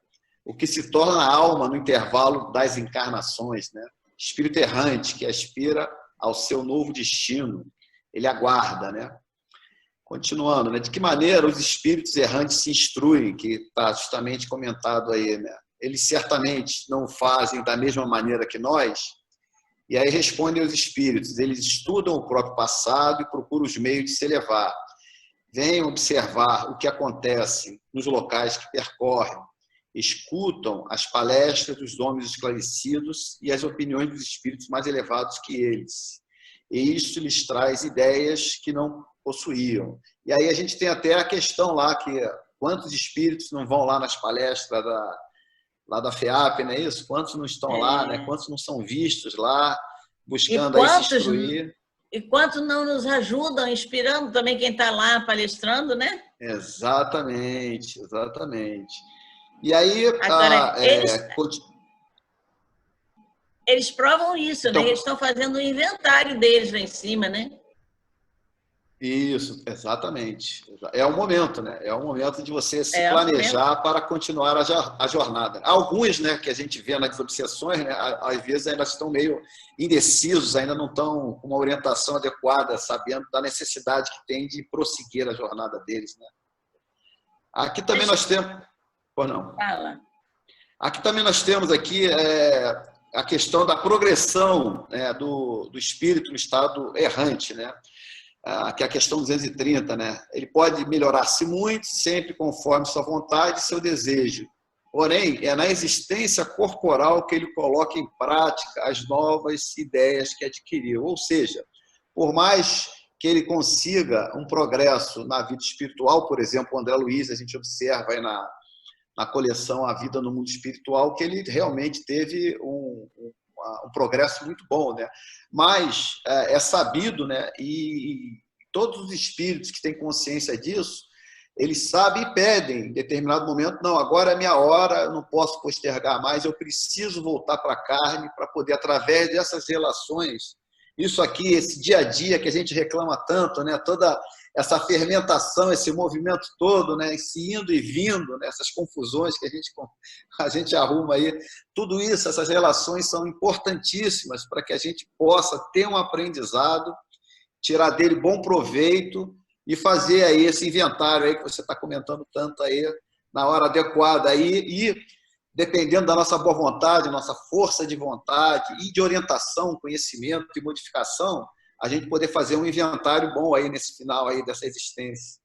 O que se torna a alma no intervalo das encarnações, né? Espírito errante que aspira ao seu novo destino, ele aguarda, né? Continuando, né? De que maneira os espíritos errantes se instruem, que está justamente comentado aí, né? Eles certamente não fazem da mesma maneira que nós, e aí respondem os espíritos, eles estudam o próprio passado e procuram os meios de se elevar. Venham observar o que acontece nos locais que percorrem, escutam as palestras dos homens esclarecidos e as opiniões dos espíritos mais elevados que eles. E isso lhes traz ideias que não possuíam. E aí a gente tem até a questão lá que Quantos espíritos não vão lá nas palestras lá da FEAP, não é isso? Quantos não estão lá, né? Quantos não são vistos lá, buscando aí se instruir? E quantos não nos ajudam, inspirando também quem está lá palestrando, né? Exatamente, exatamente. E aí... Agora, eles provam isso, então, né? Eles estão fazendo o inventário deles lá em cima, né? Isso, exatamente. É o momento, né? É o momento de você se planejar para continuar a jornada. Alguns, né, que a gente vê nas obsessões, né, às vezes ainda estão meio indecisos, ainda não estão com uma orientação adequada, sabendo da necessidade que tem de prosseguir a jornada deles, né? Aqui também nós temos... Pois não. Fala. Aqui também nós temos aqui a questão da progressão, né, do espírito no estado errante, né? Que é a questão 230, né? Ele pode melhorar-se muito, sempre conforme sua vontade e seu desejo. Porém, é na existência corporal que ele coloca em prática as novas ideias que adquiriu. Ou seja, por mais que ele consiga um progresso na vida espiritual, por exemplo, o André Luiz, a gente observa aí na coleção A Vida no Mundo Espiritual, que ele realmente teve um progresso muito bom, né? Mas é sabido, né? E todos os espíritos que têm consciência disso, eles sabem e pedem em determinado momento, não, agora é minha hora, eu não posso postergar mais, eu preciso voltar para a carne para poder, através dessas relações, isso aqui, esse dia a dia que a gente reclama tanto, né? Toda essa fermentação, esse movimento todo, né? Esse indo e vindo, né? Essas confusões que a gente arruma aí, tudo isso, essas relações são importantíssimas para que a gente possa ter um aprendizado, tirar dele bom proveito e fazer aí esse inventário aí que você está comentando tanto aí, na hora adequada aí, e dependendo da nossa boa vontade, nossa força de vontade e de orientação, conhecimento e modificação, a gente poder fazer um inventário bom aí nesse final aí dessa existência.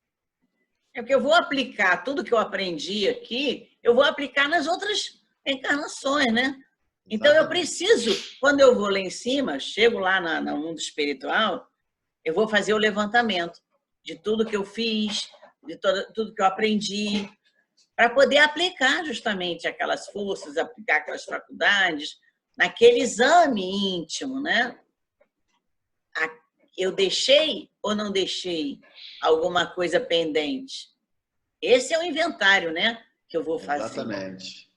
É porque eu vou aplicar tudo que eu aprendi aqui, eu vou aplicar nas outras encarnações, né? Então, eu preciso, quando eu vou lá em cima, chego lá no mundo espiritual, eu vou fazer o levantamento de tudo que eu fiz, de tudo que eu aprendi, para poder aplicar justamente aquelas forças, aplicar aquelas faculdades, naquele exame íntimo, né? Eu deixei ou não deixei alguma coisa pendente? Esse é o inventário, né? Que eu vou fazer. Exatamente.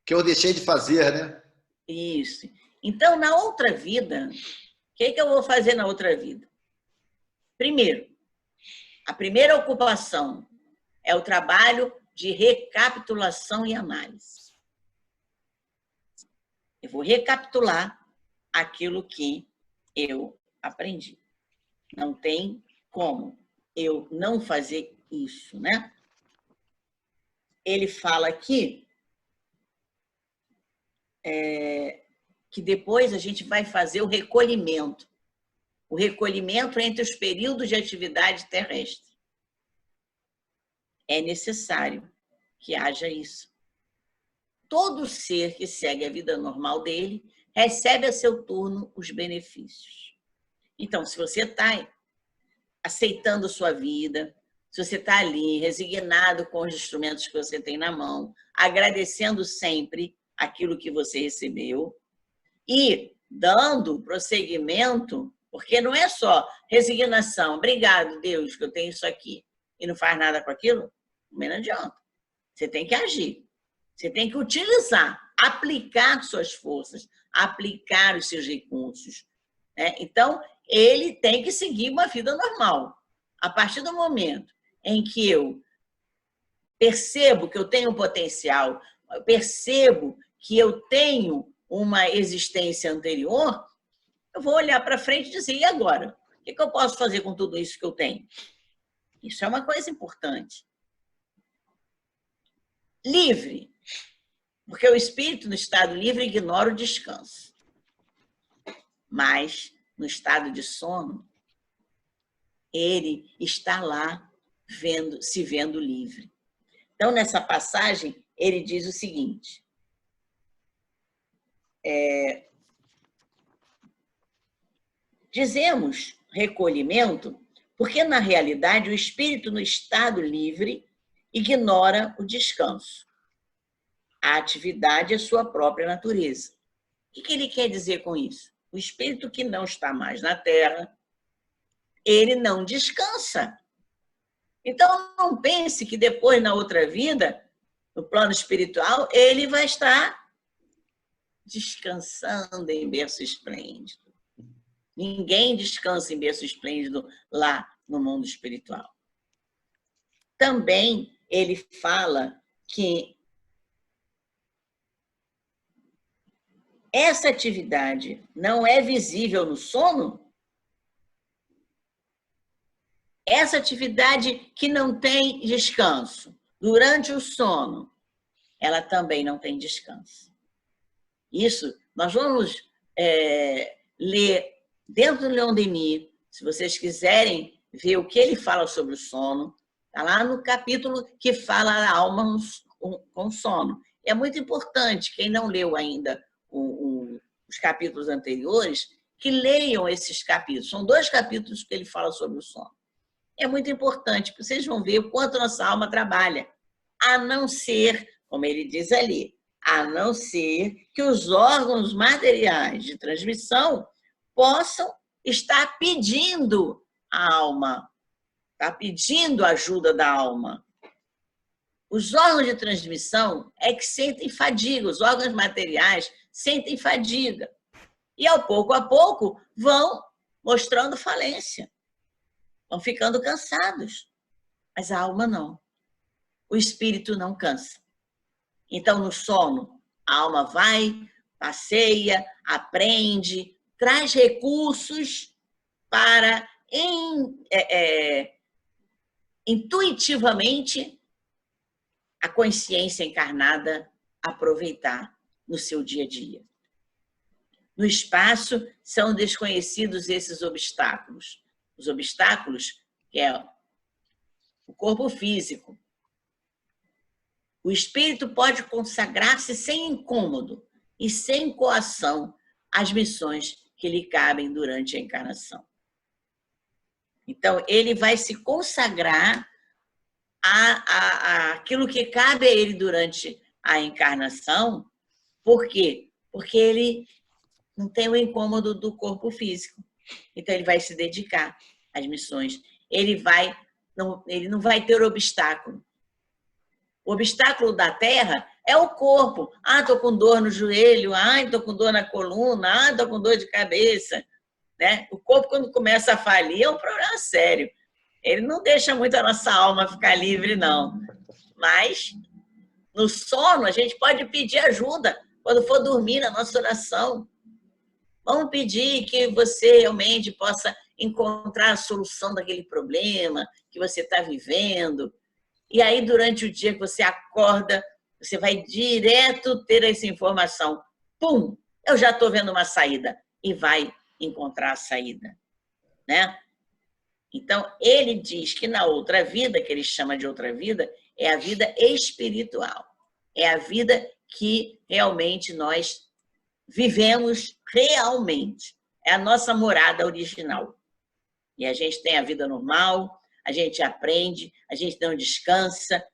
Que eu deixei de fazer, né? Isso. Então, na outra vida, o que eu vou fazer na outra vida? Primeiro, a primeira ocupação é o trabalho de recapitulação e análise. Eu vou recapitular aquilo que eu aprendi. Não tem como eu não fazer isso, né? Ele fala aqui que depois a gente vai fazer o recolhimento entre os períodos de atividade terrestre. É necessário que haja isso. Todo ser que segue a vida normal dele recebe a seu turno os benefícios. Então, se você está aceitando sua vida, se você está ali resignado com os instrumentos que você tem na mão, agradecendo sempre aquilo que você recebeu e dando prosseguimento, porque não é só resignação, obrigado, Deus, que eu tenho isso aqui, e não faz nada com aquilo, não adianta. Você tem que agir, você tem que utilizar, aplicar suas forças, aplicar os seus recursos, né? Então, ele tem que seguir uma vida normal. A partir do momento em que eu percebo que eu tenho um potencial, eu percebo que eu tenho uma existência anterior, eu vou olhar para frente e dizer, e agora? O que eu posso fazer com tudo isso que eu tenho? Isso é uma coisa importante. Livre, porque o espírito no estado livre ignora o descanso. Mas, no estado de sono, ele está lá se vendo livre. Então, nessa passagem, ele diz o seguinte, dizemos recolhimento Porque, na realidade, o espírito no estado livre ignora o descanso. A atividade é sua própria natureza. O que ele quer dizer com isso? O espírito que não está mais na Terra, ele não descansa. Então, não pense que depois, na outra vida, no plano espiritual, ele vai estar descansando em berço esplêndido. Ninguém descansa em berço esplêndido lá no mundo espiritual. Também ele fala que essa atividade não é visível no sono. Essa atividade que não tem descanso durante o sono, ela também não tem descanso. Isso, nós vamos ler dentro do Leon Denis, se vocês quiserem ver o que ele fala sobre o sono, está lá no capítulo que fala da alma com sono. É muito importante, quem não leu ainda os capítulos anteriores, que leiam esses capítulos. São 2 capítulos que ele fala sobre o sono. É muito importante, porque vocês vão ver o quanto nossa alma trabalha, a não ser, como ele diz ali, a não ser que os órgãos materiais de transmissão possam estar pedindo a alma, está pedindo a ajuda da alma. Os órgãos de transmissão é que sentem fadiga, os órgãos materiais sentem fadiga. E, a pouco, vão mostrando falência. Vão ficando cansados. Mas a alma não. O espírito não cansa. Então, no sono, a alma vai, passeia, aprende, traz recursos para intuitivamente a consciência encarnada aproveitar no seu dia a dia. No espaço, são desconhecidos esses obstáculos. Os obstáculos, que é o corpo físico. O espírito pode consagrar-se sem incômodo e sem coação às missões que lhe cabem durante a encarnação. Então, ele vai se consagrar àquilo que cabe a ele durante a encarnação. Por quê? Porque ele não tem o incômodo do corpo físico. Então, ele vai se dedicar às missões. Ele não vai ter obstáculo. O obstáculo da Terra é o corpo. Ah, estou com dor no joelho. Ah, estou com dor na coluna. Ah, estou com dor de cabeça. Né? O corpo, quando começa a falir, é um problema sério. Ele não deixa muito a nossa alma ficar livre, não. Mas, no sono, a gente pode pedir ajuda quando for dormir na nossa oração. Vamos pedir que você realmente possa encontrar a solução daquele problema que você está vivendo. E aí, durante o dia que você acorda, você vai direto ter essa informação. Pum! Eu já estou vendo uma saída. E vai encontrar a saída. Né? Então, ele diz que na outra vida, que ele chama de outra vida, é a vida espiritual. É a vida que realmente nós vivemos realmente. É a nossa morada original. E a gente tem a vida normal, a gente aprende, a gente não descansa,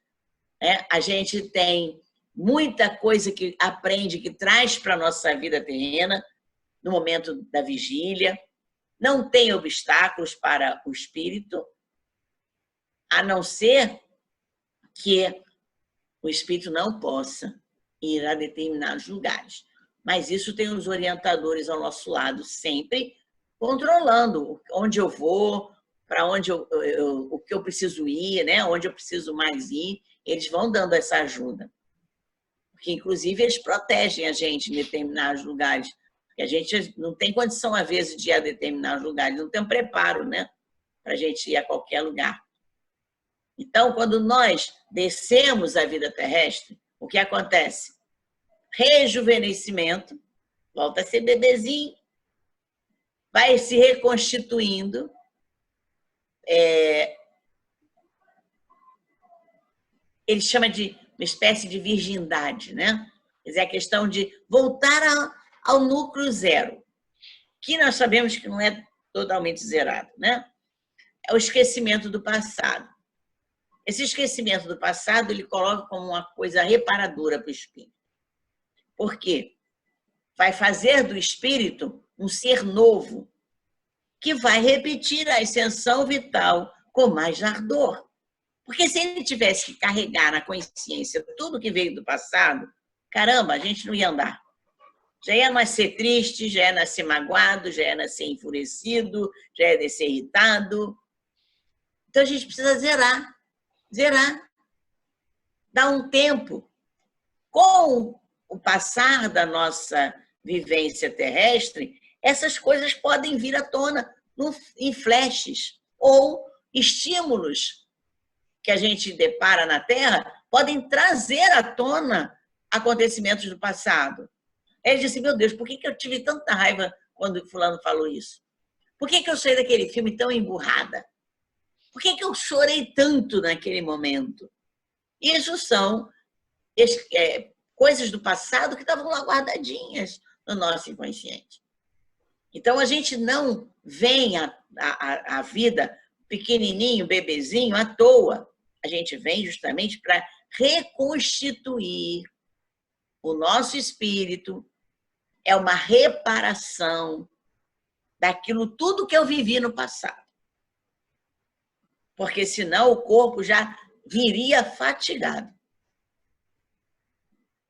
né? A gente tem muita coisa que aprende, que traz para a nossa vida terrena, no momento da vigília. Não tem obstáculos para o espírito, a não ser que o espírito não possa ir a determinados lugares. Mas isso tem os orientadores ao nosso lado, sempre controlando onde eu vou, para onde o que eu preciso ir, né? Onde eu preciso mais ir. Eles vão dando essa ajuda. Porque, inclusive, eles protegem a gente em determinados lugares. Porque a gente não tem condição, às vezes, de ir a determinados lugares, não tem um preparo, né? Para a gente ir a qualquer lugar. Então, quando nós descemos a vida terrestre, o que acontece? Rejuvenescimento, volta a ser bebezinho, vai se reconstituindo, ele chama de uma espécie de virgindade, né? Quer dizer, a questão de voltar ao núcleo zero, que nós sabemos que não é totalmente zerado, né? é o esquecimento do passado. Esse esquecimento do passado, ele coloca como uma coisa reparadora para o espírito. Por quê? Vai fazer do espírito um ser novo, que vai repetir a ascensão vital com mais ardor. Porque se ele tivesse que carregar na consciência tudo que veio do passado, caramba, a gente não ia andar. Já ia nascer triste, já ia nascer magoado, já ia nascer enfurecido, já ia nascer irritado. Então a gente precisa zerar. Dar um tempo. Com o passar da nossa vivência terrestre, essas coisas podem vir à tona em flashes, ou estímulos que a gente depara na Terra podem trazer à tona acontecimentos do passado. Ele disse, meu Deus, por que eu tive tanta raiva quando fulano falou isso? Por que eu saí daquele filme tão emburrada? Por que eu chorei tanto naquele momento? Isso são coisas do passado que estavam lá guardadinhas no nosso inconsciente. Então, a gente não vem a vida pequenininho, bebezinho, à toa. A gente vem justamente para reconstituir o nosso espírito. É uma reparação daquilo tudo que eu vivi no passado. Porque senão o corpo já viria fatigado.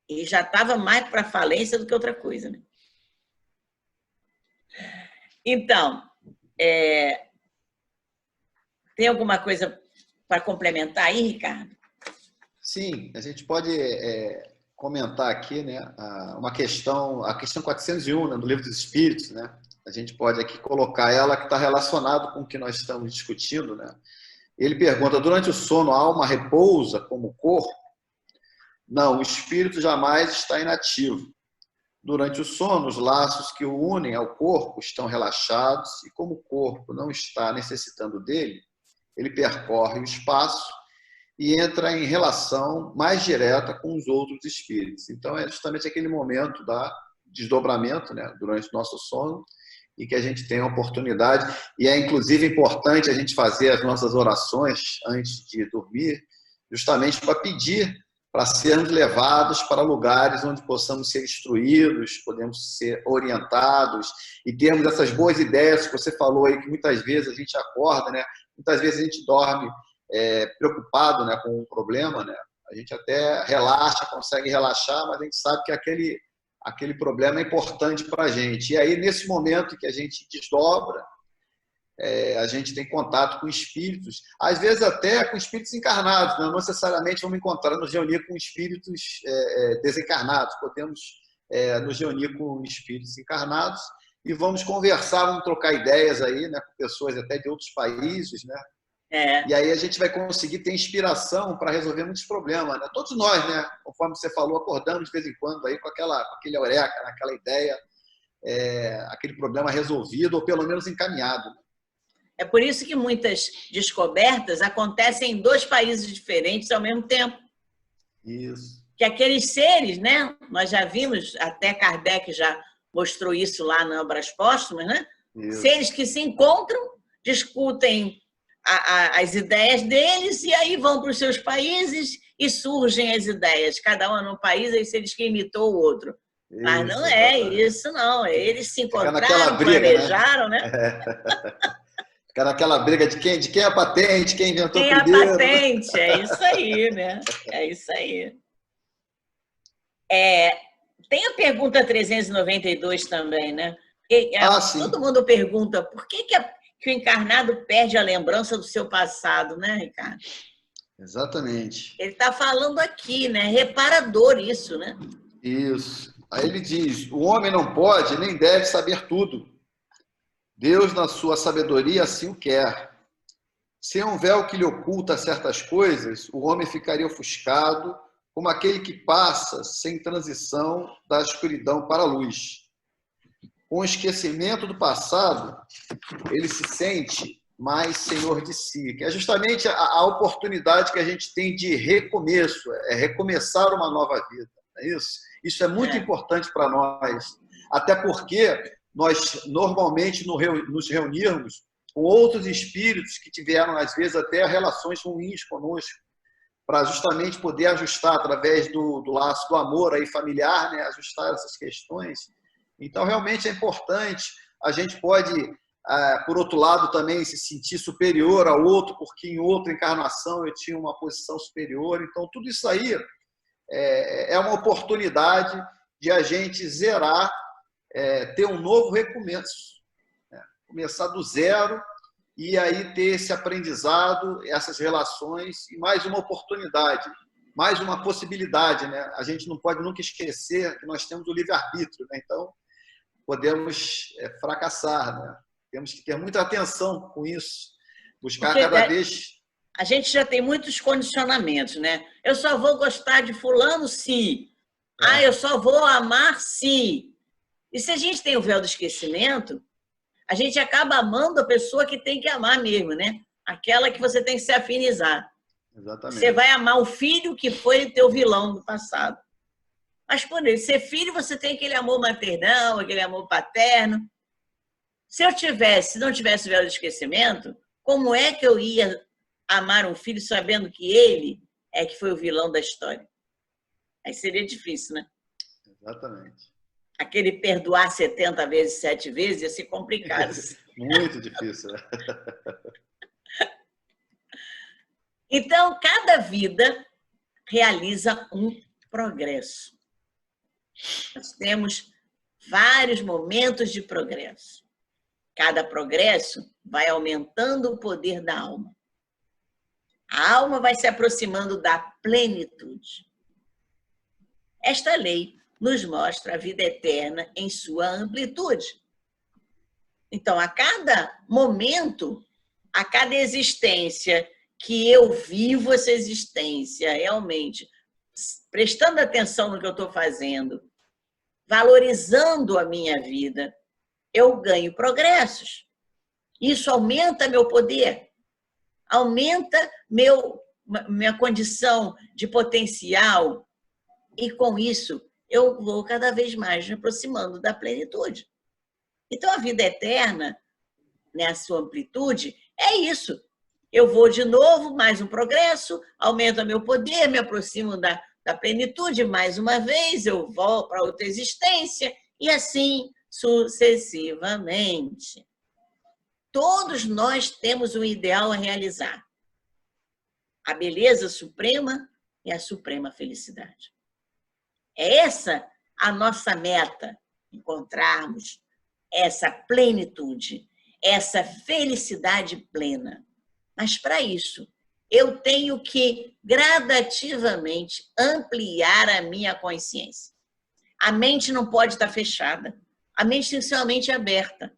E já estava mais para falência do que outra coisa, né? Então, tem alguma coisa para complementar aí, Ricardo? Sim, a gente pode comentar aqui, né, a questão 401, né, do Livro dos Espíritos, né? A gente pode aqui colocar ela que está relacionado com o que nós estamos discutindo, né? Ele pergunta, durante o sono a alma repousa como o corpo? Não, o espírito jamais está inativo. Durante o sono, os laços que o unem ao corpo estão relaxados e como o corpo não está necessitando dele, ele percorre o espaço e entra em relação mais direta com os outros espíritos. Então, é justamente aquele momento da desdobramento, né, durante o nosso sono, e que a gente tem a oportunidade, e é inclusive importante a gente fazer as nossas orações antes de dormir, justamente para pedir para sermos levados para lugares onde possamos ser instruídos, podemos ser orientados e termos essas boas ideias que você falou aí, que muitas vezes a gente acorda, né? Muitas vezes a gente dorme preocupado, né, com um problema, né? A gente até relaxa, consegue relaxar, mas a gente sabe que aquele problema é importante para a gente. E aí, nesse momento que a gente desdobra, a gente tem contato com espíritos, às vezes até com espíritos encarnados, né? Não necessariamente vamos nos reunir com espíritos desencarnados, podemos nos reunir com espíritos encarnados e vamos conversar, vamos trocar ideias aí, né, com pessoas até de outros países, né? E aí a gente vai conseguir ter inspiração para resolver muitos problemas, né? Todos nós, né, conforme você falou, acordamos de vez em quando aí com aquele eureka, aquela ideia, aquele problema resolvido ou pelo menos encaminhado. É por isso que muitas descobertas acontecem em 2 países diferentes ao mesmo tempo. Isso. Que aqueles seres, né? Nós já vimos, até Kardec já mostrou isso lá na Obras Póstumas, né? Isso. Seres que se encontram, discutem as ideias deles e aí vão para os seus países e surgem as ideias. Cada um num país, aí você diz que imitou o outro. Isso, mas não é isso, não. Eles se encontraram, planejaram, né? Fica naquela briga de quem é a patente, quem inventou primeiro. Quem é a patente, é isso aí, né? É isso aí. Tem a pergunta 392 também, né? Todo mundo pergunta por que o encarnado perde a lembrança do seu passado, né, Ricardo? Exatamente. Ele está falando aqui, né? Reparador isso, né? Isso. Aí ele diz, o homem não pode nem deve saber tudo. Deus, na sua sabedoria, assim o quer. Sem um véu que lhe oculta certas coisas, o homem ficaria ofuscado, como aquele que passa sem transição da escuridão para a luz. Com o esquecimento do passado, ele se sente mais senhor de si, que é justamente a oportunidade que a gente tem de recomeço, recomeçar uma nova vida. Não é isso? Isso é muito importante para nós, até porque nós normalmente nos reunirmos com outros espíritos que tiveram, às vezes, até relações ruins conosco, para justamente poder ajustar através do laço do amor aí familiar, né? Ajustar essas questões. Então, realmente é importante. A gente pode, por outro lado, também se sentir superior ao outro, porque em outra encarnação eu tinha uma posição superior. Então, tudo isso aí é uma oportunidade de a gente zerar, ter um novo recomeço, né? Começar do zero e aí ter esse aprendizado, essas relações e mais uma oportunidade, mais uma possibilidade, né? A gente não pode nunca esquecer que nós temos o livre-arbítrio, né? Então, podemos fracassar, né? Temos que ter muita atenção com isso, buscar cada vez... A gente já tem muitos condicionamentos, né? Eu só vou gostar de fulano se... eu só vou amar se... E se a gente tem o véu do esquecimento, a gente acaba amando a pessoa que tem que amar mesmo, né? Aquela que você tem que se afinizar. Exatamente. Você vai amar o filho que foi o teu vilão do passado. Mas por ele ser filho, você tem aquele amor maternal, aquele amor paterno. Se eu não tivesse o véu do esquecimento, como é que eu ia amar um filho sabendo que ele é que foi o vilão da história? Aí seria difícil, né? Exatamente. Aquele perdoar 70 vezes, 7 vezes, ia ser complicado. Muito difícil. Então, cada vida realiza um progresso. Nós temos vários momentos de progresso. Cada progresso vai aumentando o poder da alma. A alma vai se aproximando da plenitude. Esta lei nos mostra a vida eterna em sua amplitude. Então, a cada momento, a cada existência que eu vivo essa existência realmente, prestando atenção no que eu estou fazendo, valorizando a minha vida, eu ganho progressos. Isso aumenta meu poder, aumenta minha condição de potencial e, com isso, eu vou cada vez mais me aproximando da plenitude. Então, a vida eterna, na sua amplitude, é isso. Eu vou de novo, mais um progresso, aumenta meu poder, me aproximo da plenitude, mais uma vez, eu vou para outra existência, e assim sucessivamente. Todos nós temos um ideal a realizar. A beleza suprema e a suprema felicidade. É essa a nossa meta, encontrarmos essa plenitude, essa felicidade plena. Mas, para isso, eu tenho que gradativamente ampliar a minha consciência. A mente não pode estar fechada. A mente tem que ser uma mente aberta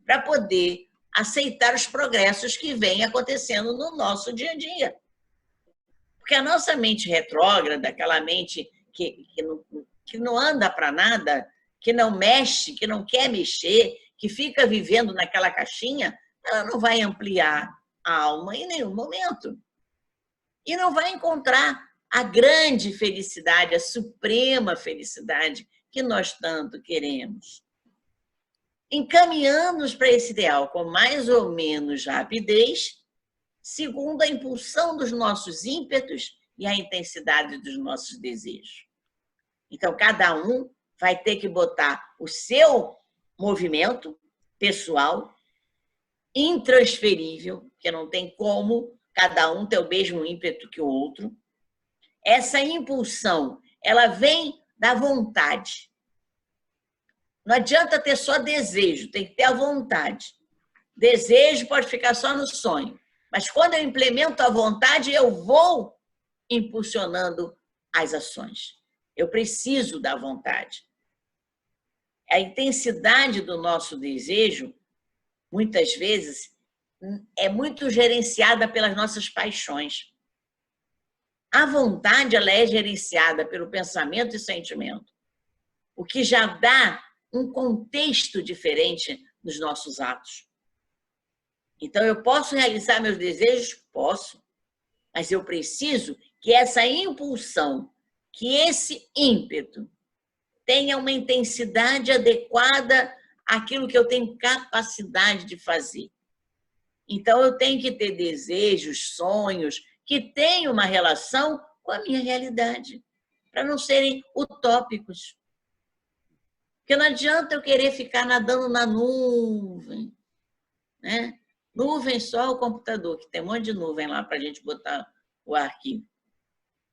para poder aceitar os progressos que vêm acontecendo no nosso dia a dia. Porque a nossa mente retrógrada, aquela mente que não anda para nada, que não mexe, que não quer mexer, que fica vivendo naquela caixinha, ela não vai ampliar a alma em nenhum momento. E não vai encontrar a grande felicidade, a suprema felicidade que nós tanto queremos. Encaminhamos para esse ideal com mais ou menos rapidez, segundo a impulsão dos nossos ímpetos e a intensidade dos nossos desejos. Então, cada um vai ter que botar o seu movimento pessoal, intransferível, que não tem como cada um ter o mesmo ímpeto que o outro. Essa impulsão, ela vem da vontade. Não adianta ter só desejo, tem que ter a vontade. Desejo pode ficar só no sonho, mas quando eu implemento a vontade, eu vou impulsionando as ações. Eu preciso da vontade. A intensidade do nosso desejo, muitas vezes, é muito gerenciada pelas nossas paixões. A vontade, ela é gerenciada pelo pensamento e sentimento, o que já dá um contexto diferente nos nossos atos. Então, eu posso realizar meus desejos? Posso. Mas eu preciso que essa impulsão, que esse ímpeto tenha uma intensidade adequada àquilo que eu tenho capacidade de fazer. Então, eu tenho que ter desejos, sonhos, que tenham uma relação com a minha realidade, para não serem utópicos. Porque não adianta eu querer ficar nadando na nuvem, né? Nuvem só o computador, que tem um monte de nuvem lá para a gente botar o arquivo.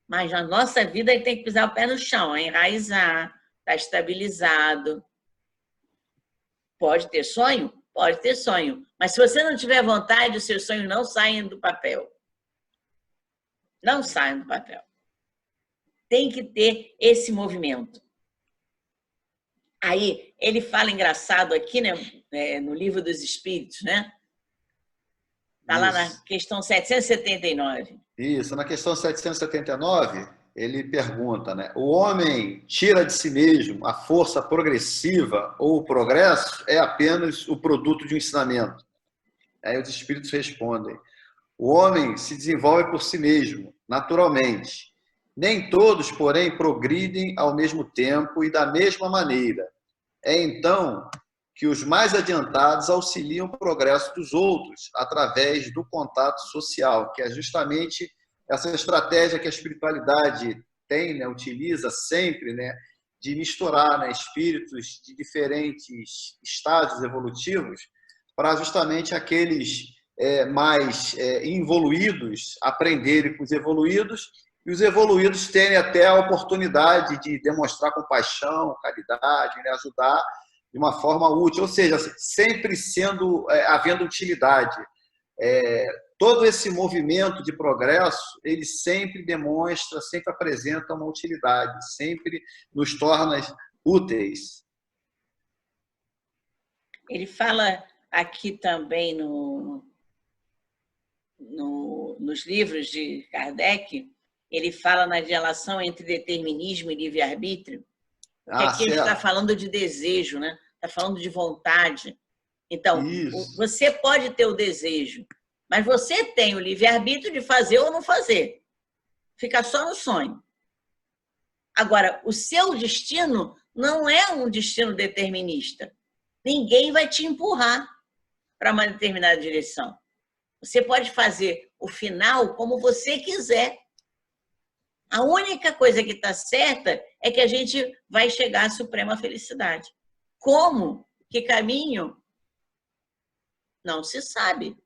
Mas na nossa vida, ele tem que pisar o pé no chão, enraizar, estar estabilizado. Pode ter sonho? Pode ter sonho. Mas se você não tiver vontade, os seus sonhos não saem do papel. Não saem do papel. Tem que ter esse movimento. Aí, ele fala engraçado aqui, né, no Livro dos Espíritos, né? Está lá na questão 779. Isso, na questão 779, ele pergunta, né? O homem tira de si mesmo a força progressiva ou o progresso é apenas o produto de um ensinamento? Aí os espíritos respondem: o homem se desenvolve por si mesmo, naturalmente. Nem todos, porém, progridem ao mesmo tempo e da mesma maneira. É então que os mais adiantados auxiliam o progresso dos outros através do contato social, que é justamente essa estratégia que a espiritualidade tem, né, utiliza sempre, né, de misturar, né, espíritos de diferentes estágios evolutivos para justamente aqueles mais involuídos aprenderem com os evoluídos e os evoluídos terem até a oportunidade de demonstrar compaixão, caridade, né, ajudar de uma forma útil, ou seja, sempre havendo utilidade. Todo esse movimento de progresso, ele sempre demonstra, sempre apresenta uma utilidade, sempre nos torna úteis. Ele fala aqui também nos livros de Kardec, ele fala na relação entre determinismo e livre-arbítrio, porque aqui ele está falando de desejo, né? Está falando de vontade. Então, você pode ter o desejo, mas você tem o livre-arbítrio de fazer ou não fazer. Fica só no sonho. Agora, o seu destino não é um destino determinista. Ninguém vai te empurrar para uma determinada direção. Você pode fazer o final como você quiser. A única coisa que está certa é que a gente vai chegar à suprema felicidade. Como? Que caminho? Não se sabe.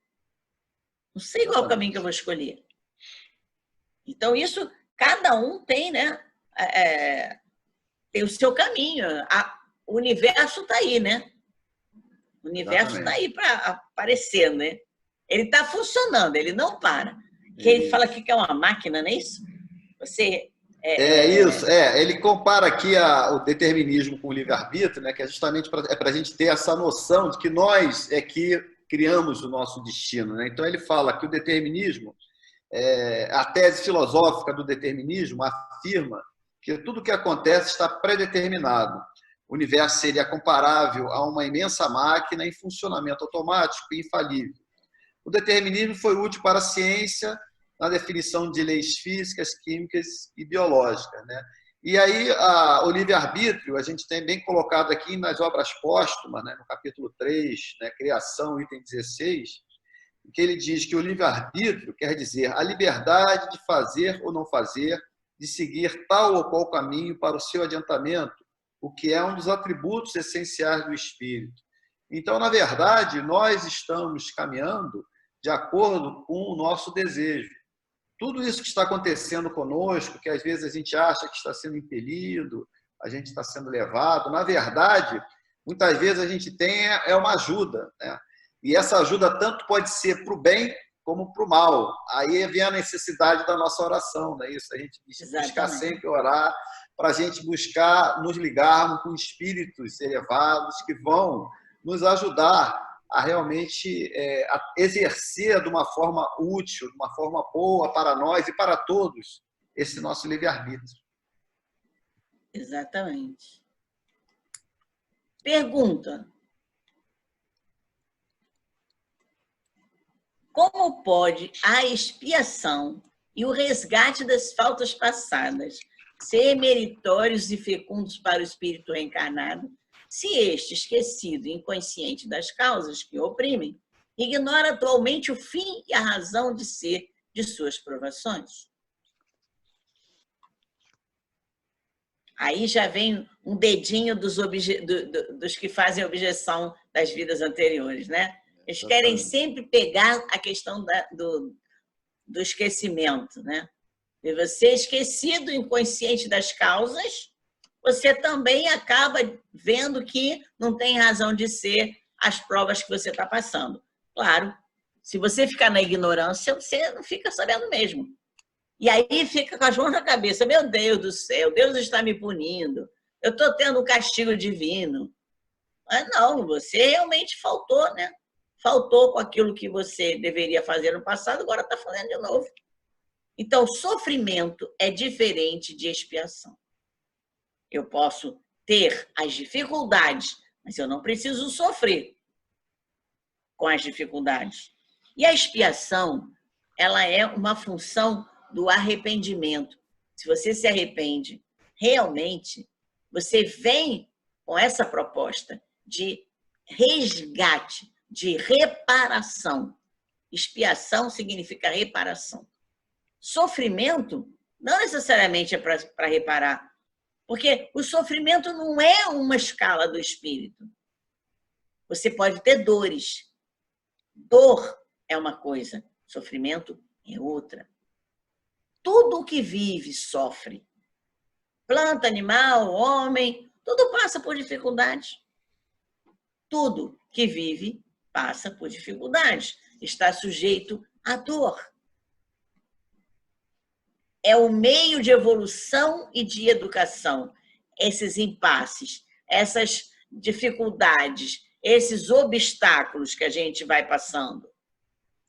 Não sei qual caminho que eu vou escolher. Então, isso, cada um tem, né? Tem o seu caminho. O universo está aí, né? O universo está aí para aparecer, né? Ele está funcionando, ele não para. Que ele fala aqui que é uma máquina, não é isso? Você... isso. Ele compara aqui o determinismo com o livre-arbítrio, né, que é justamente para a gente ter essa noção de que nós é que criamos o nosso destino, né? Então, ele fala que o determinismo, a tese filosófica do determinismo afirma que tudo que acontece está predeterminado. O universo seria comparável a uma imensa máquina em funcionamento automático e infalível. O determinismo foi útil para a ciência na definição de leis físicas, químicas e biológicas, né? E aí, o livre-arbítrio, a gente tem bem colocado aqui nas obras póstumas, né, no capítulo 3, né, Criação, item 16, que ele diz que o livre-arbítrio quer dizer a liberdade de fazer ou não fazer, de seguir tal ou qual caminho para o seu adiantamento, o que é um dos atributos essenciais do espírito. Então, na verdade, nós estamos caminhando de acordo com o nosso desejo. Tudo isso que está acontecendo conosco, que às vezes a gente acha que está sendo impelido, a gente está sendo levado, na verdade, muitas vezes a gente tem uma ajuda, né? E essa ajuda tanto pode ser para o bem como para o mal. Aí vem a necessidade da nossa oração, não é isso? A gente buscar sempre orar, para a gente buscar nos ligarmos com espíritos elevados que vão nos ajudar a realmente a exercer de uma forma útil, de uma forma boa para nós e para todos esse nosso livre-arbítrio. Exatamente. Pergunta: como pode a expiação e o resgate das faltas passadas ser meritórios e fecundos para o espírito reencarnado, se este, esquecido e inconsciente das causas que o oprimem, ignora atualmente o fim e a razão de ser de suas provações. Aí já vem um dedinho dos que fazem objeção das vidas anteriores, né? Eles querem sempre pegar a questão do esquecimento, né? E você esquecido, inconsciente das causas, você também acaba vendo que não tem razão de ser as provas que você está passando. Claro, se você ficar na ignorância, você não fica sabendo mesmo. E aí fica com as mãos na cabeça, meu Deus do céu, Deus está me punindo, eu estou tendo um castigo divino. Mas não, você realmente faltou, né? Faltou com aquilo que você deveria fazer no passado, agora está fazendo de novo. Então, sofrimento é diferente de expiação. Eu posso ter as dificuldades, mas eu não preciso sofrer com as dificuldades. E a expiação, ela é uma função do arrependimento. Se você se arrepende, realmente, você vem com essa proposta de resgate, de reparação. Expiação significa reparação. Sofrimento não necessariamente é para reparar, porque o sofrimento não é uma escala do espírito. Você pode ter dores. Dor é uma coisa, sofrimento é outra. Tudo o que vive sofre. Planta, animal, homem, tudo passa por dificuldades. Tudo que vive passa por dificuldades. Está sujeito à dor. É o meio de evolução e de educação. Esses impasses, essas dificuldades, esses obstáculos que a gente vai passando.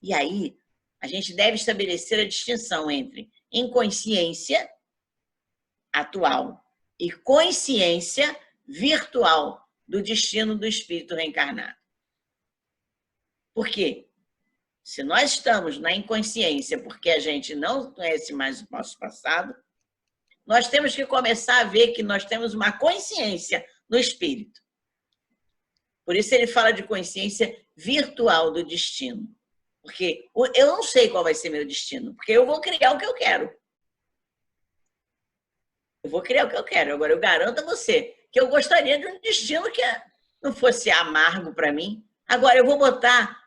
E aí, a gente deve estabelecer a distinção entre inconsciência atual e consciência virtual do destino do espírito reencarnado. Por quê? Se nós estamos na inconsciência porque a gente não conhece mais o nosso passado, nós temos que começar a ver que nós temos uma consciência no espírito. Por isso ele fala de consciência virtual do destino. Porque eu não sei qual vai ser meu destino, porque eu vou criar o que eu quero. Eu vou criar o que eu quero. Agora, eu garanto a você que eu gostaria de um destino que não fosse amargo para mim. Agora, eu vou botar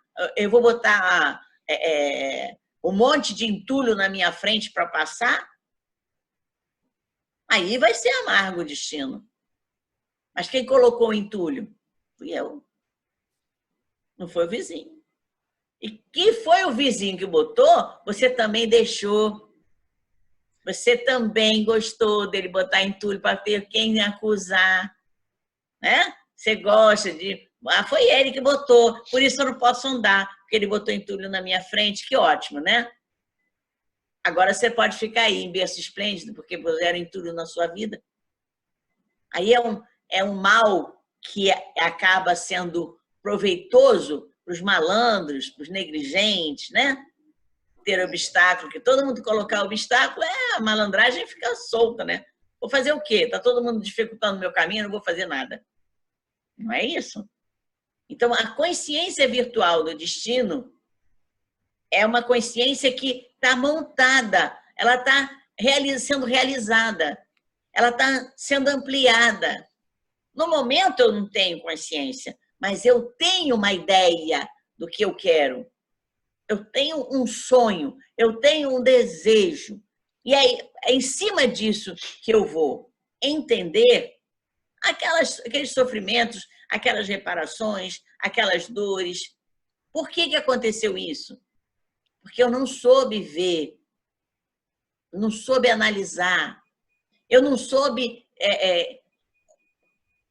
um monte de entulho na minha frente para passar, aí vai ser amargo o destino. Mas quem colocou o entulho? Fui eu. Não foi o vizinho. E que foi o vizinho que botou, você também deixou. Você também gostou dele botar entulho para ter quem acusar. Né? Você gosta de... Ah, foi ele que botou, por isso eu não posso andar, porque ele botou entulho na minha frente, que ótimo, né? Agora você pode ficar aí em berço esplêndido, porque puseram entulho na sua vida. Aí é um mal que acaba sendo proveitoso para os malandros, para os negligentes, né? Ter obstáculo, que todo mundo colocar obstáculo, a malandragem fica solta, né? Vou fazer o quê? Está todo mundo dificultando o meu caminho, não vou fazer nada. Não é isso? Então, a consciência virtual do destino é uma consciência que está montada, ela está sendo realizada, ela está sendo ampliada. No momento, eu não tenho consciência, mas eu tenho uma ideia do que eu quero. Eu tenho um sonho, eu tenho um desejo. E aí, é em cima disso que eu vou entender aqueles sofrimentos, aquelas reparações, aquelas dores. Por que aconteceu isso? Porque eu não soube ver, não soube analisar, eu não soube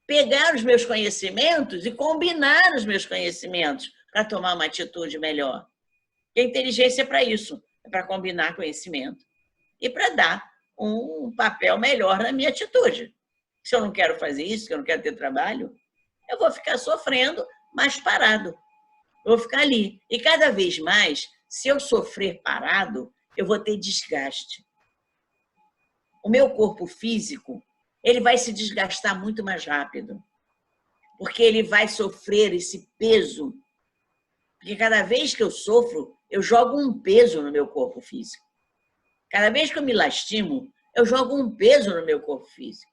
pegar os meus conhecimentos e combinar os meus conhecimentos para tomar uma atitude melhor. E a inteligência é para isso, é para combinar conhecimento e para dar um papel melhor na minha atitude. Se eu não quero fazer isso, se eu não quero ter trabalho, eu vou ficar sofrendo, mas parado. Eu vou ficar ali. E cada vez mais, se eu sofrer parado, eu vou ter desgaste. O meu corpo físico, ele vai se desgastar muito mais rápido, porque ele vai sofrer esse peso Porque cada vez que eu sofro, eu jogo um peso no meu corpo físico. Cada vez que eu me lastimo, eu jogo um peso no meu corpo físico.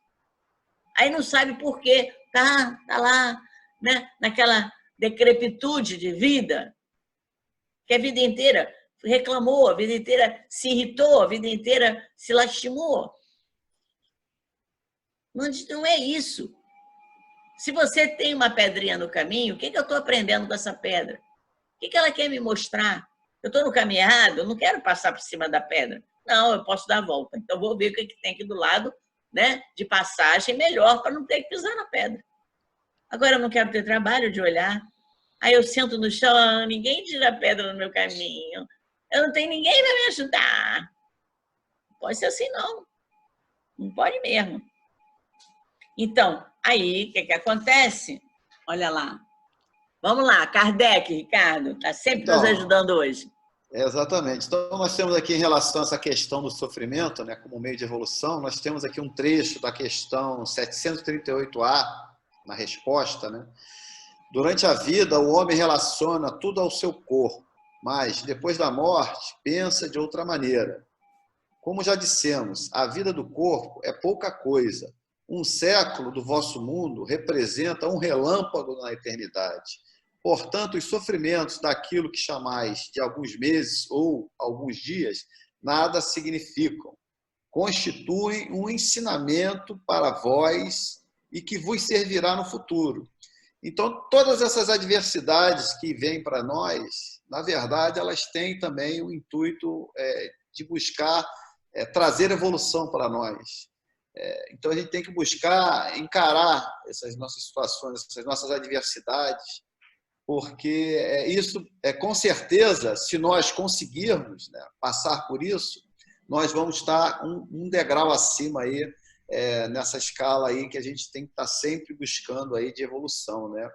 Aí não sabe por quê. Tá lá, né? Naquela decrepitude de vida, que a vida inteira reclamou, a vida inteira se irritou, a vida inteira se lastimou. Não é isso. Se você tem uma pedrinha no caminho, o que eu estou aprendendo com essa pedra? O que ela quer me mostrar? Eu estou no caminho errado? Eu não quero passar por cima da pedra. Não, eu posso dar a volta. Então, vou ver o que tem aqui do lado, né, de passagem melhor para não ter que pisar na pedra. Agora, eu não quero ter trabalho de olhar. Aí eu sento no chão, ninguém tira a pedra no meu caminho. Eu não tenho ninguém para me ajudar. Não pode ser assim, não. Não pode mesmo. Então, aí, o que acontece? Olha lá. Vamos lá, Kardec, Ricardo, está sempre nos ajudando hoje. Exatamente. Então, nós temos aqui, em relação a essa questão do sofrimento, né, como meio de evolução, nós temos aqui um trecho da questão 738A, na resposta, né? Durante a vida, o homem relaciona tudo ao seu corpo, mas, depois da morte, pensa de outra maneira. Como já dissemos, a vida do corpo é pouca coisa. Um século do vosso mundo representa um relâmpago na eternidade. Portanto, os sofrimentos daquilo que chamais de alguns meses ou alguns dias nada significam. Constituem um ensinamento para vós e que vos servirá no futuro. Então, todas essas adversidades que vêm para nós, na verdade, elas têm também o intuito de buscar trazer evolução para nós. Então, a gente tem que buscar encarar essas nossas situações, essas nossas adversidades, porque isso, com certeza, se nós conseguirmos, né, passar por isso, nós vamos estar um degrau acima aí, nessa escala aí que a gente tem que estar sempre buscando aí de evolução, né?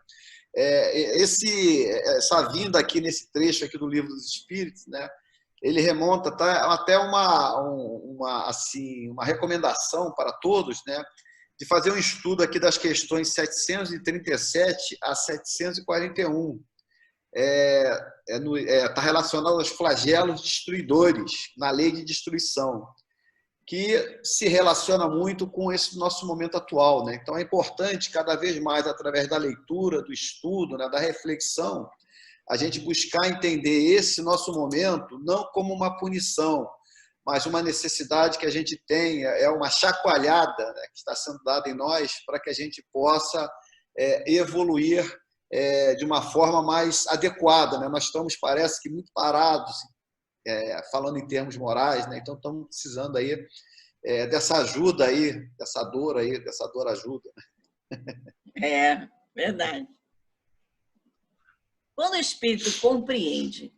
Essa vinda aqui nesse trecho aqui do Livro dos Espíritos, né? Ele remonta até uma recomendação para todos, né? De fazer um estudo aqui das questões 737 a 741. Está relacionado aos flagelos destruidores, na lei de destruição, que se relaciona muito com esse nosso momento atual, né? Então, é importante, cada vez mais, através da leitura, do estudo, né, da reflexão, a gente buscar entender esse nosso momento não como uma punição, mas uma necessidade que a gente tem, uma chacoalhada, né, que está sendo dada em nós para que a gente possa evoluir de uma forma mais adequada, né? Nós estamos, parece que, muito parados, falando em termos morais, né? Então estamos precisando aí dessa ajuda aí, dessa dor ajuda. Verdade. Quando o espírito compreende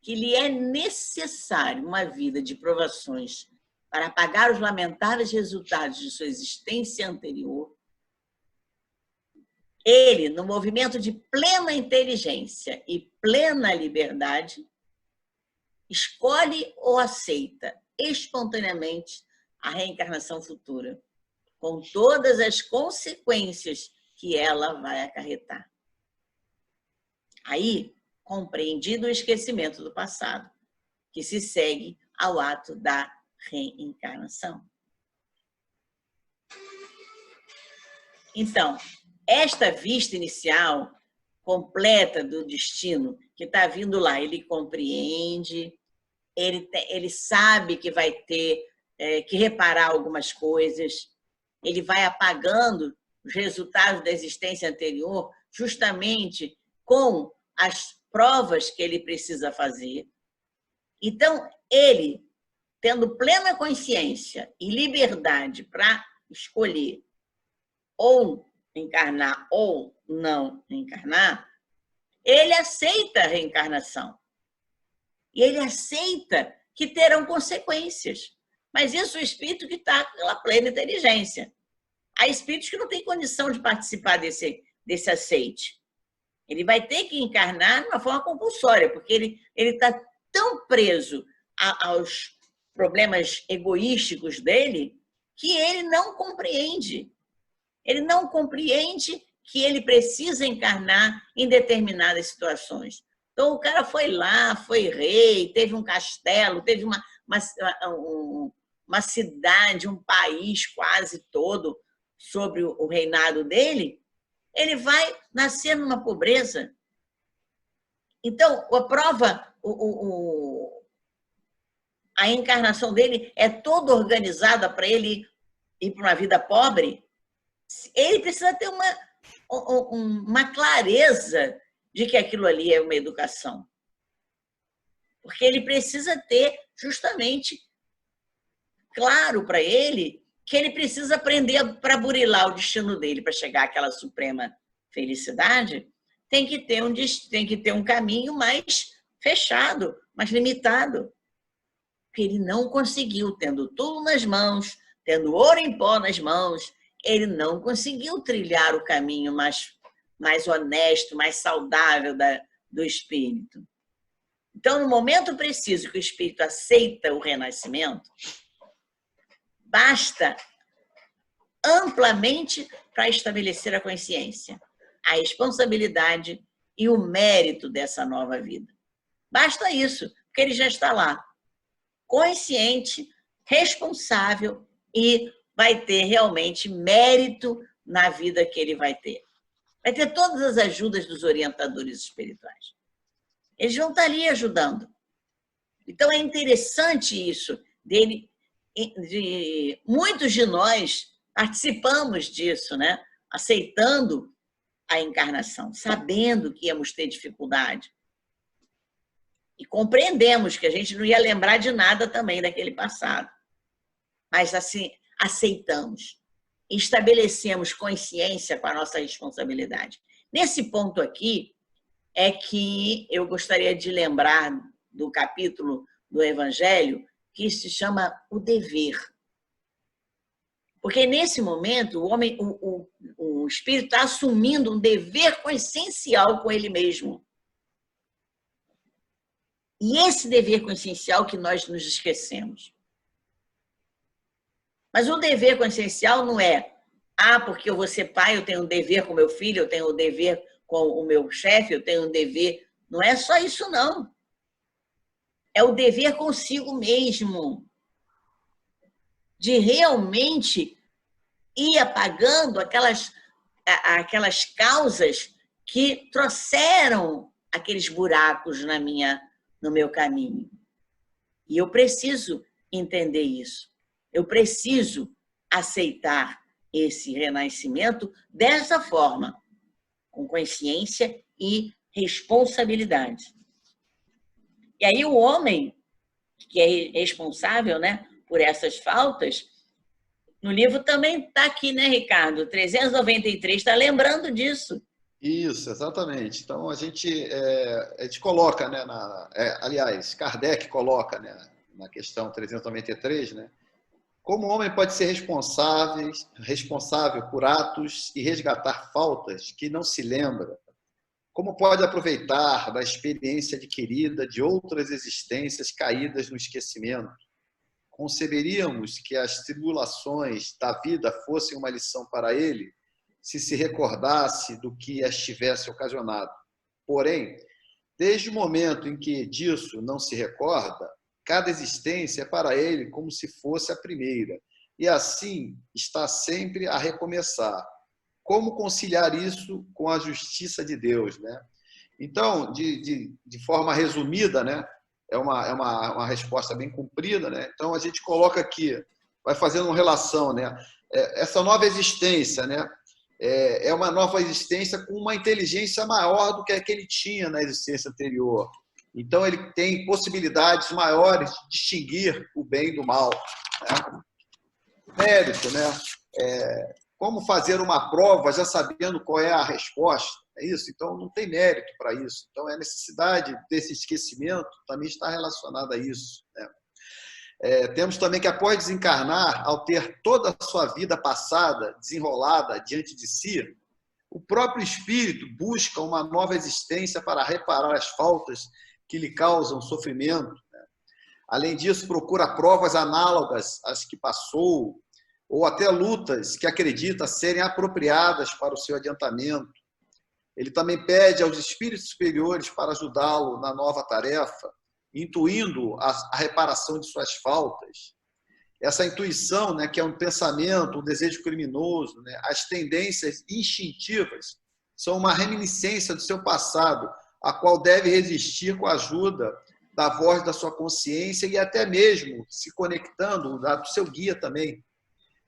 que lhe é necessário uma vida de provações para pagar os lamentáveis resultados de sua existência anterior, ele, no movimento de plena inteligência e plena liberdade, escolhe ou aceita espontaneamente a reencarnação futura, com todas as consequências que ela vai acarretar. Aí, compreendido o esquecimento do passado, que se segue ao ato da reencarnação. Então, esta vista inicial completa do destino que está vindo lá, ele compreende, ele sabe que vai ter que reparar algumas coisas, ele vai apagando os resultados da existência anterior justamente com as provas que ele precisa fazer. Então, ele, tendo plena consciência e liberdade para escolher ou encarnar ou não encarnar, ele aceita a reencarnação. E ele aceita que terão consequências. Mas isso é o espírito que está pela plena inteligência. Há espíritos que não têm condição de participar desse aceite. Ele vai ter que encarnar de uma forma compulsória, porque ele está tão preso aos problemas egoísticos dele que ele não compreende. Ele não compreende que ele precisa encarnar em determinadas situações. Então, o cara foi lá, foi rei, teve um castelo, teve uma cidade, um país quase todo sobre o reinado dele. Ele vai nascer numa pobreza. Então, a prova, a encarnação dele é toda organizada para ele ir para uma vida pobre. Ele precisa ter uma clareza de que aquilo ali é uma educação. Porque ele precisa ter justamente claro para ele que ele precisa aprender para burilar o destino dele, para chegar àquela suprema felicidade, tem que ter um caminho mais fechado, mais limitado. Porque ele não conseguiu, tendo tudo nas mãos, tendo ouro em pó nas mãos, ele não conseguiu trilhar o caminho mais honesto, mais saudável do espírito. Então, no momento preciso que o espírito aceita o renascimento, basta amplamente para estabelecer a consciência, a responsabilidade e o mérito dessa nova vida. Basta isso, porque ele já está lá, consciente, responsável e vai ter realmente mérito na vida que ele vai ter. Vai ter todas as ajudas dos orientadores espirituais. Eles vão estar ali ajudando. Então, é interessante isso. Muitos de nós participamos disso, né? Aceitando a encarnação, sabendo que íamos ter dificuldade. E compreendemos que a gente não ia lembrar de nada também daquele passado. Mas, assim, aceitamos. Estabelecemos consciência com a nossa responsabilidade. Nesse ponto aqui, é que eu gostaria de lembrar do capítulo do Evangelho que se chama o dever. Porque nesse momento o espírito está assumindo um dever consciencial com ele mesmo. E esse dever consciencial que nós nos esquecemos. Mas o dever consciencial não é, porque eu vou ser pai, eu tenho um dever com meu filho, eu tenho um dever com o meu chefe, eu tenho um dever. Não é só isso, não. É o dever consigo mesmo. De realmente ir apagando aquelas causas que trouxeram aqueles buracos no meu caminho. E eu preciso entender isso. Eu preciso aceitar esse renascimento dessa forma, com consciência e responsabilidade. E aí o homem, que é responsável, né, por essas faltas, no livro também está aqui, né, Ricardo? 393 está lembrando disso. Isso, exatamente. Então, a gente coloca, né, aliás, Kardec coloca, né, na questão 393, né, como o homem pode ser responsável por atos e resgatar faltas que não se lembra? Como pode aproveitar da experiência adquirida de outras existências caídas no esquecimento? Conceberíamos que as tribulações da vida fossem uma lição para ele, se recordasse do que as tivesse ocasionado. Porém, desde o momento em que disso não se recorda, cada existência é para ele como se fosse a primeira, e assim está sempre a recomeçar. Como conciliar isso com a justiça de Deus, né? Então, de forma resumida, né? É uma resposta bem comprida, né? Então, a gente coloca aqui, vai fazendo uma relação, né? Essa nova existência, né? É uma nova existência com uma inteligência maior do que a que ele tinha na existência anterior. Então, ele tem possibilidades maiores de distinguir o bem do mal, né? Mérito, né? Como fazer uma prova já sabendo qual é a resposta, é isso? Então, não tem mérito para isso. Então, a necessidade desse esquecimento também está relacionada a isso, né? Temos também que, após desencarnar, ao ter toda a sua vida passada desenrolada diante de si, o próprio espírito busca uma nova existência para reparar as faltas que lhe causam sofrimento, né? Além disso, procura provas análogas às que passou, ou até lutas que acredita serem apropriadas para o seu adiantamento. Ele também pede aos espíritos superiores para ajudá-lo na nova tarefa, intuindo a reparação de suas faltas. Essa intuição, né, que é um pensamento, um desejo criminoso, né, as tendências instintivas são uma reminiscência do seu passado, a qual deve resistir com a ajuda da voz da sua consciência e até mesmo se conectando do seu guia também.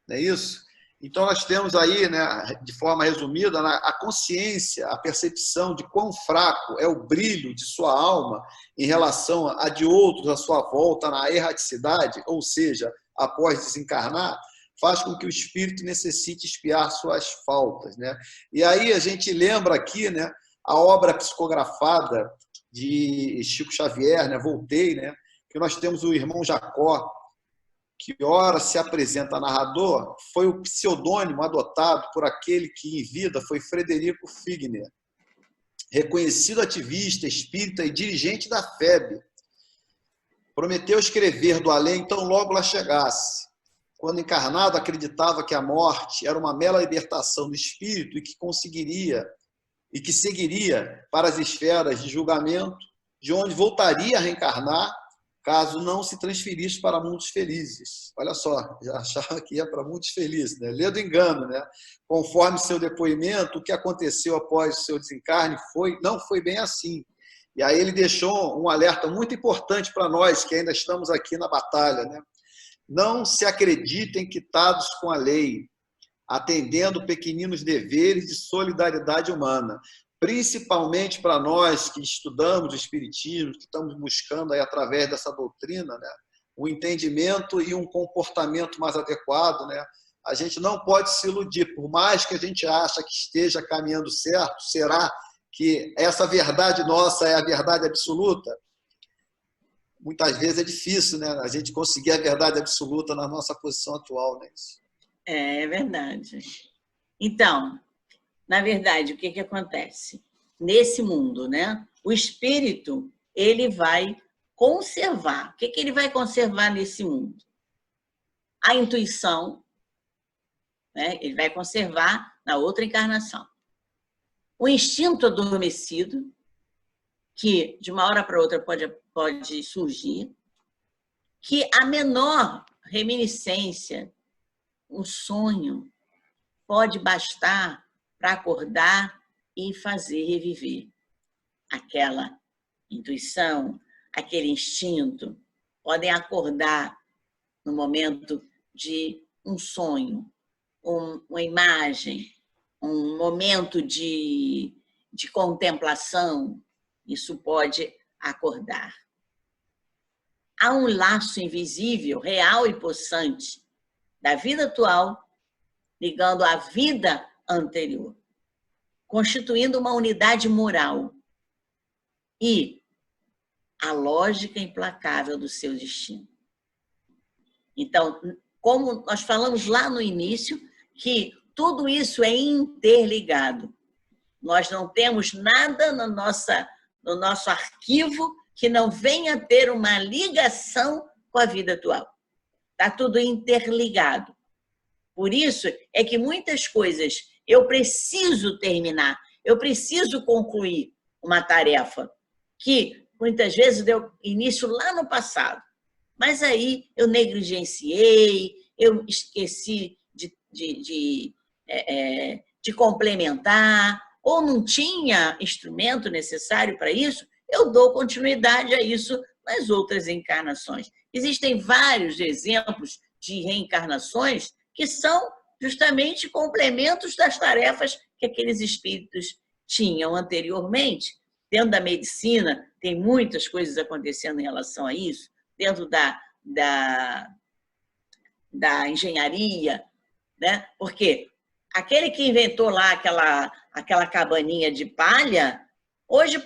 Não é isso? Então, nós temos aí, né, de forma resumida, a consciência, a percepção de quão fraco é o brilho de sua alma em relação a de outros à sua volta na erraticidade, ou seja, após desencarnar, faz com que o espírito necessite expiar suas faltas, né? E aí a gente lembra aqui, né, a obra psicografada de Chico Xavier, né, Voltei, né, que nós temos o irmão Jacó, que ora se apresenta narrador, foi o pseudônimo adotado por aquele que em vida foi Frederico Figner, reconhecido ativista, espírita e dirigente da FEB. Prometeu escrever do além tão logo lá chegasse. Quando encarnado, acreditava que a morte era uma mera libertação do espírito e que conseguiria e que seguiria para as esferas de julgamento, de onde voltaria a reencarnar caso não se transferisse para mundos felizes. Olha só, já achava que ia para mundos felizes, né? Lê do engano, né? Conforme seu depoimento, o que aconteceu após o seu desencarne não foi bem assim. E aí ele deixou um alerta muito importante para nós, que ainda estamos aqui na batalha, né? Não se acreditem quitados com a lei, atendendo pequeninos deveres de solidariedade humana. Principalmente para nós que estudamos o Espiritismo, que estamos buscando aí, através dessa doutrina, né, um entendimento e um comportamento mais adequado, né? A gente não pode se iludir, por mais que a gente ache que esteja caminhando certo, será que essa verdade nossa é a verdade absoluta? Muitas vezes é difícil, né, a gente conseguir a verdade absoluta na nossa posição atual, né? É verdade. Então, na verdade, o que acontece? Nesse mundo, né? O espírito, ele vai conservar. O que ele vai conservar nesse mundo? A intuição, né? Ele vai conservar na outra encarnação. O instinto adormecido, que de uma hora para outra pode surgir, que a menor reminiscência, um sonho, pode bastar para acordar e fazer reviver aquela intuição, aquele instinto. Podem acordar no momento de um sonho, uma imagem, um momento de contemplação. Isso pode acordar. Há um laço invisível, real e possante da vida atual, ligando à vida anterior, constituindo uma unidade moral e a lógica implacável do seu destino. Então, como nós falamos lá no início, que tudo isso é interligado. Nós não temos nada no nosso arquivo que não venha a ter uma ligação com a vida atual. Está tudo interligado. Por isso é que muitas coisas eu preciso terminar, eu preciso concluir uma tarefa que muitas vezes deu início lá no passado. Mas aí eu negligenciei, eu esqueci de complementar, ou não tinha instrumento necessário para isso, eu dou continuidade a isso nas outras encarnações. Existem vários exemplos de reencarnações que são justamente complementos das tarefas que aqueles espíritos tinham anteriormente. Dentro da medicina, tem muitas coisas acontecendo em relação a isso, dentro da engenharia, né? Porque aquele que inventou lá aquela cabaninha de palha, hoje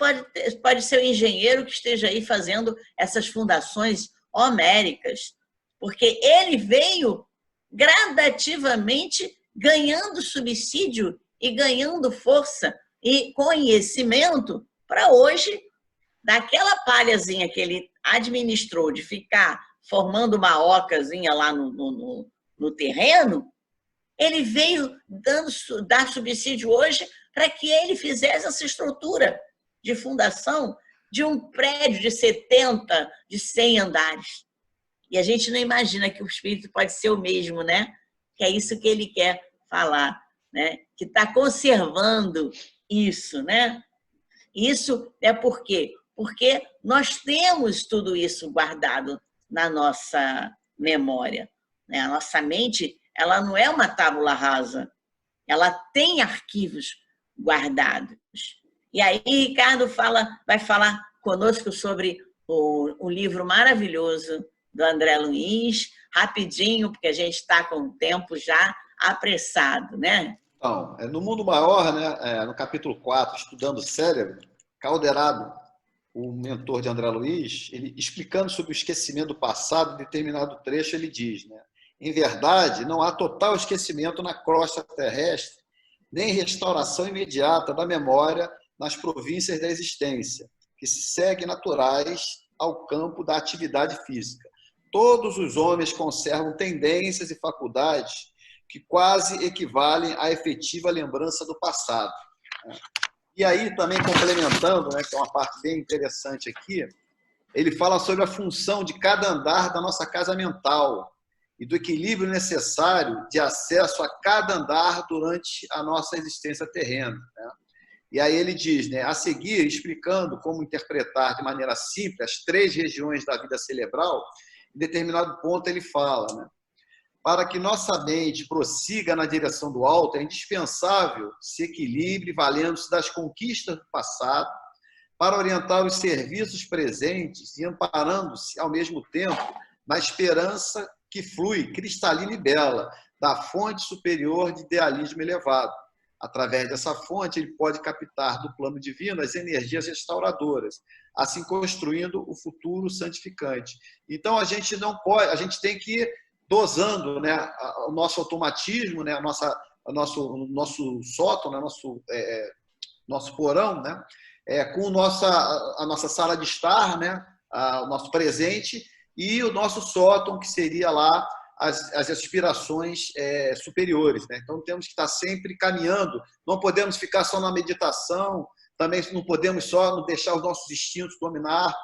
pode ser o engenheiro que esteja aí fazendo essas fundações homéricas, porque ele veio gradativamente ganhando subsídio e ganhando força e conhecimento para hoje, daquela palhazinha que ele administrou de ficar formando uma ocazinha lá no terreno, ele veio dar subsídio hoje para que ele fizesse essa estrutura de fundação de um prédio de 70, de 100 andares. E a gente não imagina que o espírito pode ser o mesmo, né? Que é isso que ele quer falar, né? Que está conservando isso, né? Isso é por quê? Porque nós temos tudo isso guardado na nossa memória, né? A nossa mente, ela não é uma tábula rasa, ela tem arquivos guardados. E aí, Ricardo vai falar conosco sobre o livro maravilhoso do André Luiz, rapidinho, porque a gente está com o tempo já apressado, né? Então, no Mundo Maior, né, no capítulo 4, Estudando o Cérebro, Calderado, o mentor de André Luiz, ele explicando sobre o esquecimento do passado, em determinado trecho, ele diz, né, em verdade, não há total esquecimento na crosta terrestre, nem restauração imediata da memória nas províncias da existência, que se seguem naturais ao campo da atividade física. Todos os homens conservam tendências e faculdades que quase equivalem à efetiva lembrança do passado. E aí, também complementando, né, que é uma parte bem interessante aqui, ele fala sobre a função de cada andar da nossa casa mental e do equilíbrio necessário de acesso a cada andar durante a nossa existência terrena, né? E aí ele diz, né, a seguir, explicando como interpretar de maneira simples as 3 regiões da vida cerebral, em determinado ponto ele fala, né, para que nossa mente prossiga na direção do alto, é indispensável se equilibre valendo-se das conquistas do passado para orientar os serviços presentes e amparando-se, ao mesmo tempo, na esperança que flui, cristalina e bela, da fonte superior de idealismo elevado. Através dessa fonte, ele pode captar do plano divino as energias restauradoras, assim construindo o futuro santificante. Então, a gente não pode, a gente tem que ir dosando, né, o nosso automatismo, né, o nosso sótão, né, nosso porão, né, com a nossa sala de estar, né, o nosso presente, e o nosso sótão, que seria lá as aspirações superiores, né? Então, temos que estar sempre caminhando, não podemos ficar só na meditação, também não podemos só deixar os nossos instintos dominar,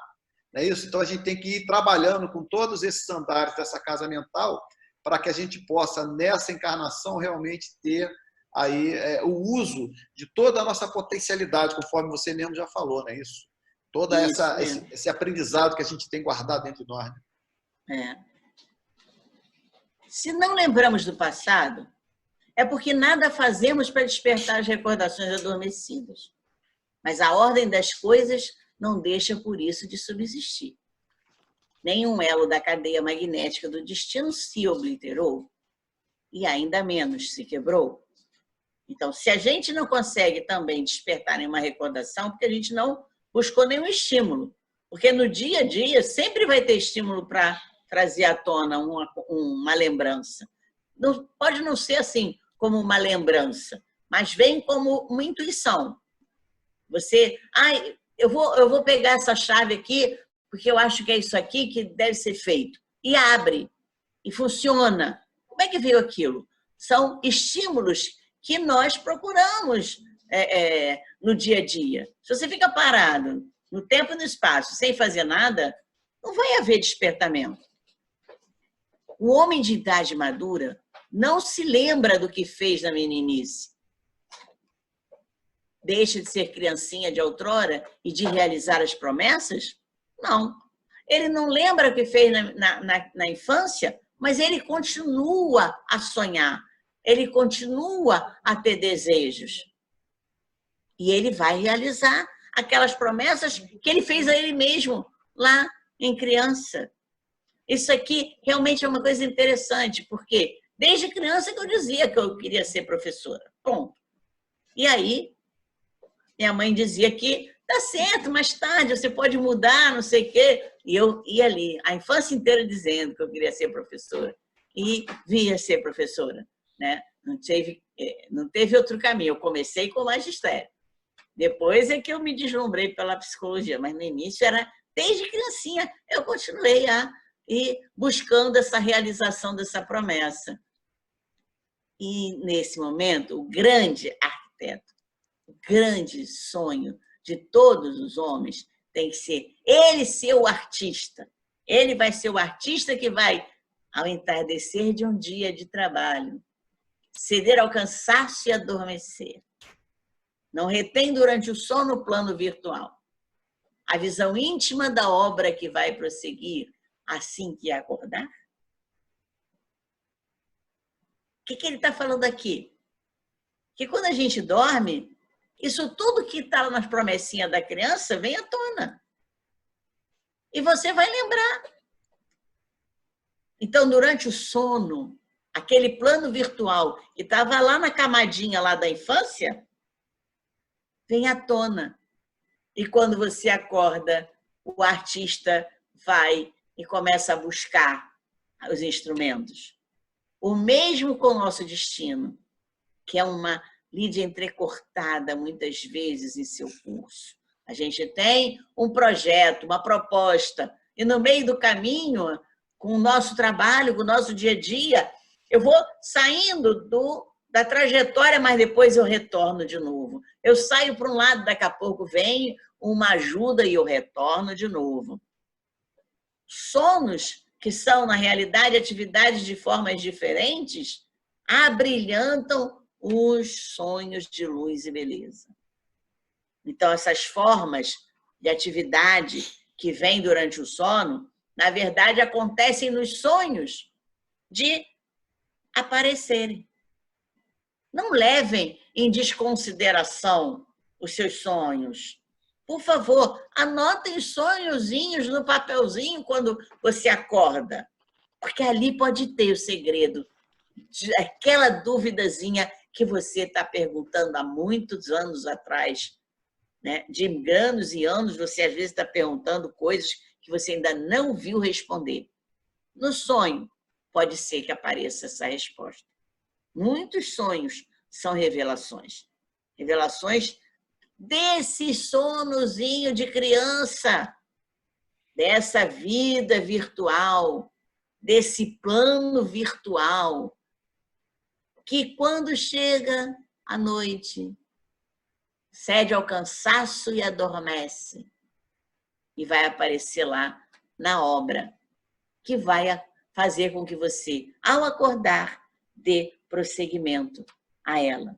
não é isso? Então, a gente tem que ir trabalhando com todos esses andares dessa casa mental para que a gente possa, nessa encarnação, realmente ter aí o uso de toda a nossa potencialidade, conforme você mesmo já falou, não é isso? Todo esse aprendizado que a gente tem guardado dentro de nós. Né? Se não lembramos do passado, é porque nada fazemos para despertar as recordações adormecidas. Mas a ordem das coisas não deixa por isso de subsistir. Nenhum elo da cadeia magnética do destino se obliterou e ainda menos se quebrou. Então, se a gente não consegue também despertar nenhuma recordação, porque a gente não buscou nenhum estímulo, porque no dia a dia sempre vai ter estímulo para trazer à tona uma lembrança. Não, pode não ser assim como uma lembrança, mas vem como uma intuição. Você, eu vou pegar essa chave aqui, porque eu acho que é isso aqui que deve ser feito. E abre, e funciona. Como é que veio aquilo? São estímulos que nós procuramos no dia a dia. Se você fica parado no tempo e no espaço, sem fazer nada, não vai haver despertamento. O homem de idade madura não se lembra do que fez na meninice. Deixa de ser criancinha de outrora e de realizar as promessas? Não. Ele não lembra o que fez na infância, mas ele continua a sonhar. Ele continua a ter desejos. E ele vai realizar aquelas promessas que ele fez a ele mesmo lá em criança. Isso aqui realmente é uma coisa interessante, porque desde criança que eu dizia que eu queria ser professora. Ponto. E aí, minha mãe dizia que tá certo, mais tarde você pode mudar, não sei o quê. E eu ia ali, a infância inteira dizendo que eu queria ser professora. E via ser professora, né? Não teve outro caminho. Eu comecei com o magistério. Depois é que eu me deslumbrei pela psicologia, mas no início era, desde criancinha, eu continuei e buscando essa realização dessa promessa. E, nesse momento, o grande arquiteto o grande sonho de todos os homens tem que ser ele ser o artista. Ele vai ser o artista que vai, ao entardecer de um dia de trabalho, ceder ao cansaço e adormecer. Não retém durante o sono o plano virtual. A visão íntima da obra que vai prosseguir assim que acordar. O que ele está falando aqui? Que quando a gente dorme, isso tudo que está nas promessinhas da criança vem à tona. E você vai lembrar. Então, durante o sono, aquele plano virtual que estava lá na camadinha lá da infância, vem à tona. E quando você acorda, o artista vai e começa a buscar os instrumentos. O mesmo com o nosso destino, que é uma lide entrecortada, muitas vezes, em seu curso. A gente tem um projeto, uma proposta, e no meio do caminho, com o nosso trabalho, com o nosso dia a dia, eu vou saindo da trajetória, mas depois eu retorno de novo. Eu saio para um lado, daqui a pouco vem uma ajuda e eu retorno de novo. Sonos, que são, na realidade, atividades de formas diferentes, abrilhantam os sonhos de luz e beleza. Então, essas formas de atividade que vêm durante o sono, na verdade, acontecem nos sonhos de aparecerem. Não levem em desconsideração os seus sonhos. Por favor, anotem os sonhozinhos no papelzinho quando você acorda, porque ali pode ter o segredo, aquela duvidazinha que você está perguntando há muitos anos atrás, né? De anos e anos, você às vezes está perguntando coisas que você ainda não viu responder. No sonho, pode ser que apareça essa resposta. Muitos sonhos são revelações. Revelações desse sonozinho de criança, dessa vida virtual, desse plano virtual, que quando chega à noite, cede ao cansaço e adormece, e vai aparecer lá na obra, que vai fazer com que você, ao acordar, dê prosseguimento a ela.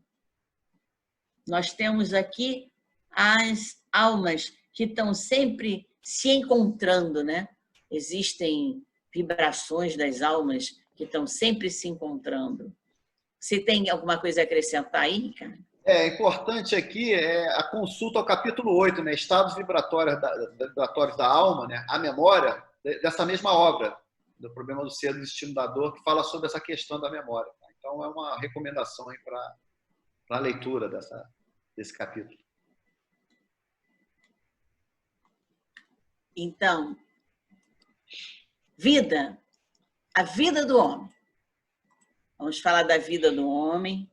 Nós temos aqui as almas que estão sempre se encontrando, né? Existem vibrações das almas que estão sempre se encontrando. Você tem alguma coisa a acrescentar aí, Ricardo? É importante aqui a consulta ao capítulo 8, né? Estados vibratórios da alma, né? A memória, dessa mesma obra, do Problema do Ser, do Destino da Dor, que fala sobre essa questão da memória. Tá? Então, é uma recomendação para a leitura desse capítulo. Então, vida, a vida do homem. Vamos falar da vida do homem,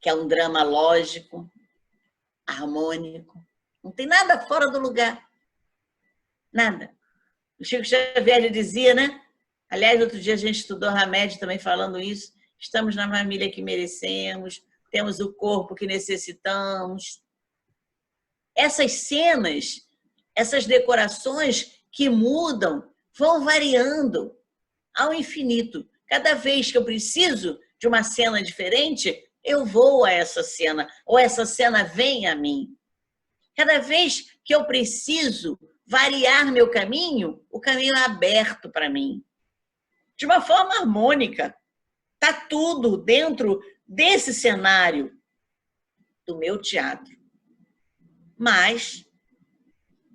que é um drama lógico, harmônico. Não tem nada fora do lugar. Nada. O Chico Xavier dizia, né? Aliás, outro dia a gente estudou Hamed também falando isso. Estamos na família que merecemos, temos o corpo que necessitamos. Essas cenas, essas decorações que mudam, vão variando ao infinito. Cada vez que eu preciso de uma cena diferente, eu vou a essa cena, ou essa cena vem a mim. Cada vez que eu preciso variar meu caminho, o caminho é aberto para mim. De uma forma harmônica. Está tudo dentro desse cenário do meu teatro. Mas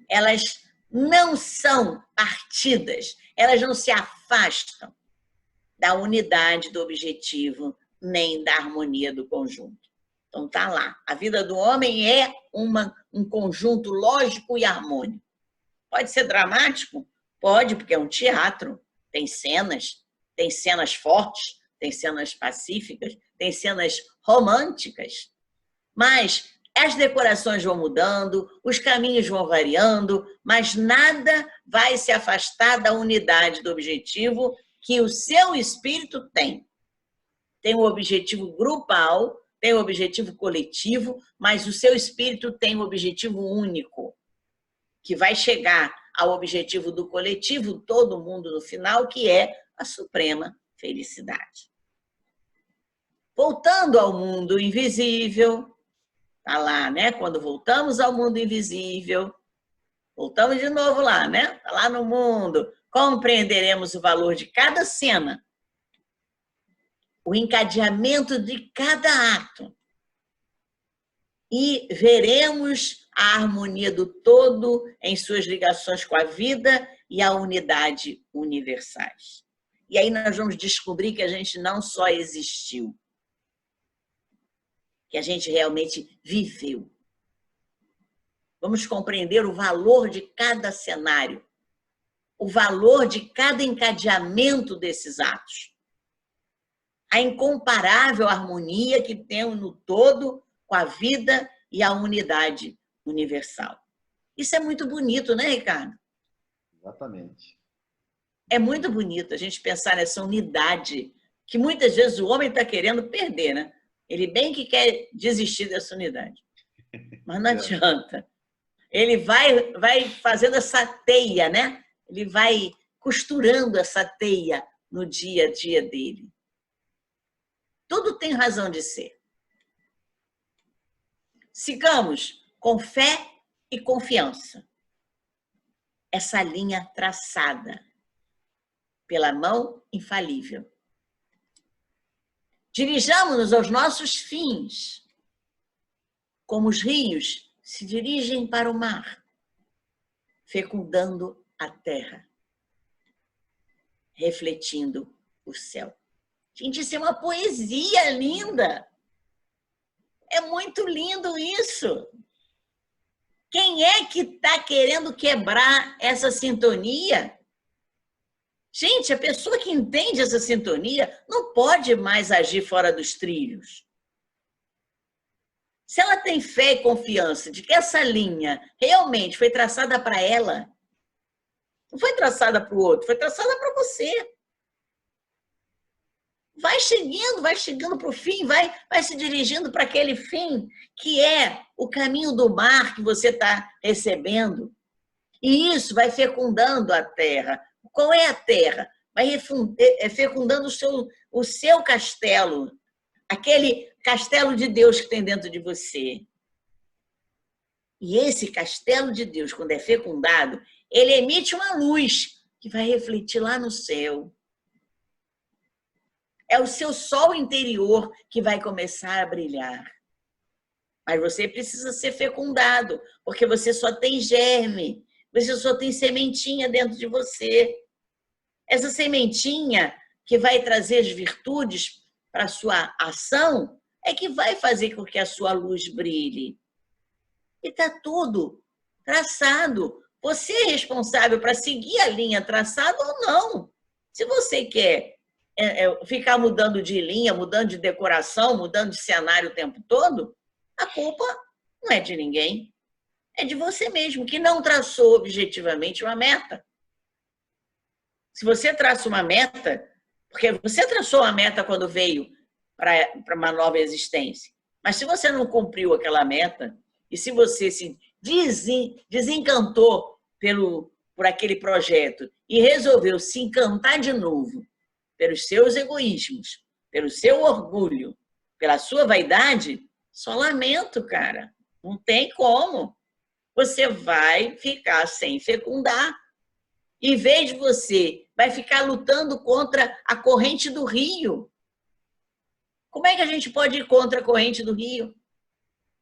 elas não são partidas, elas não se afastam da unidade do objetivo, nem da harmonia do conjunto. Então, está lá. A vida do homem é um conjunto lógico e harmônico. Pode ser dramático? Pode, porque é um teatro. Tem cenas fortes, tem cenas pacíficas, tem cenas românticas. Mas as decorações vão mudando, os caminhos vão variando, mas nada vai se afastar da unidade do objetivo que o seu espírito tem. Tem um objetivo grupal tem o objetivo coletivo, mas o seu espírito tem um objetivo único, que vai chegar ao objetivo do coletivo, todo mundo no final, que é a suprema felicidade. Voltando ao mundo invisível, tá lá, né? Quando voltamos ao mundo invisível, voltamos de novo lá, né? Tá lá no mundo, compreenderemos o valor de cada cena, o encadeamento de cada ato, e veremos a harmonia do todo em suas ligações com a vida e a unidade universais. E aí nós vamos descobrir que a gente não só existiu, que a gente realmente viveu. Vamos compreender o valor de cada cenário, o valor de cada encadeamento desses atos, a incomparável harmonia que temos no todo com a vida e a unidade universal. Isso é muito bonito, né, Ricardo? Exatamente. É muito bonito a gente pensar nessa unidade que muitas vezes o homem está querendo perder, né? Ele bem que quer desistir dessa unidade, mas não adianta. Ele vai fazendo essa teia, né? Ele vai costurando essa teia no dia a dia dele. Tudo tem razão de ser. Sigamos com fé e confiança essa linha traçada pela mão infalível. Dirijamos-nos aos nossos fins, como os rios se dirigem para o mar, fecundando a terra, refletindo o céu. Gente, isso é uma poesia linda. É muito lindo isso. Quem é que está querendo quebrar essa sintonia? Gente, a pessoa que entende essa sintonia não pode mais agir fora dos trilhos. Se ela tem fé e confiança de que essa linha realmente foi traçada para ela, não foi traçada para o outro, foi traçada para você. Vai chegando para o fim, vai se dirigindo para aquele fim que é o caminho do mar que você está recebendo. E isso vai fecundando a terra. Qual é a terra? Vai fecundando o seu castelo, aquele castelo de Deus que tem dentro de você. E esse castelo de Deus, quando é fecundado, ele emite uma luz que vai refletir lá no céu. É o seu sol interior que vai começar a brilhar. Mas você precisa ser fecundado, porque você só tem germe, você só tem sementinha dentro de você. Essa sementinha que vai trazer as virtudes para a sua ação é que vai fazer com que a sua luz brilhe. E está tudo traçado. Você é responsável para seguir a linha traçada ou não. Se você quer ficar mudando de linha, mudando de decoração, mudando de cenário o tempo todo, a culpa não é de ninguém. É de você mesmo, que não traçou objetivamente uma meta. Se você traça uma meta, porque você traçou uma meta quando veio para uma nova existência, mas se você não cumpriu aquela meta, e se você se desencantou por aquele projeto e resolveu se encantar de novo pelos seus egoísmos, pelo seu orgulho, pela sua vaidade, só lamento, cara. Não tem como. Você vai ficar sem fecundar. Em vez de você, vai ficar lutando contra a corrente do rio. Como é que a gente pode ir contra a corrente do rio?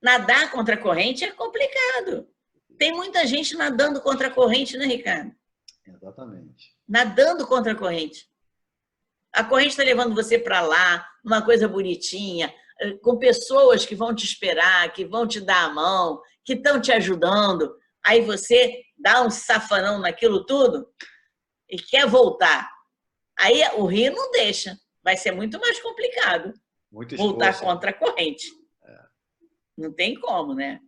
Nadar contra a corrente é complicado. Tem muita gente nadando contra a corrente, né, Ricardo? Exatamente. Nadando contra a corrente. A corrente está levando você para lá, uma coisa bonitinha, com pessoas que vão te esperar, que vão te dar a mão, que estão te ajudando. Aí você dá um safanão naquilo tudo e quer voltar. Aí o rio não deixa. Vai ser muito mais complicado voltar contra a corrente. Não tem como, né?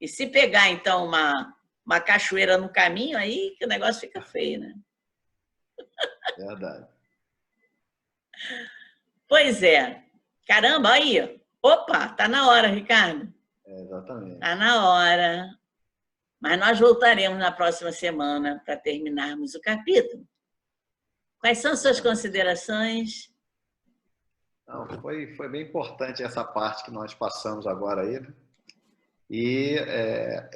E se pegar, então, uma cachoeira no caminho, aí que o negócio fica feio, né? Verdade. Pois é. Caramba, aí, Opa, tá na hora, Ricardo. Exatamente. Tá na hora. Mas nós voltaremos na próxima semana para terminarmos o capítulo. Quais são suas considerações? Não, foi bem importante essa parte que nós passamos agora aí, né? E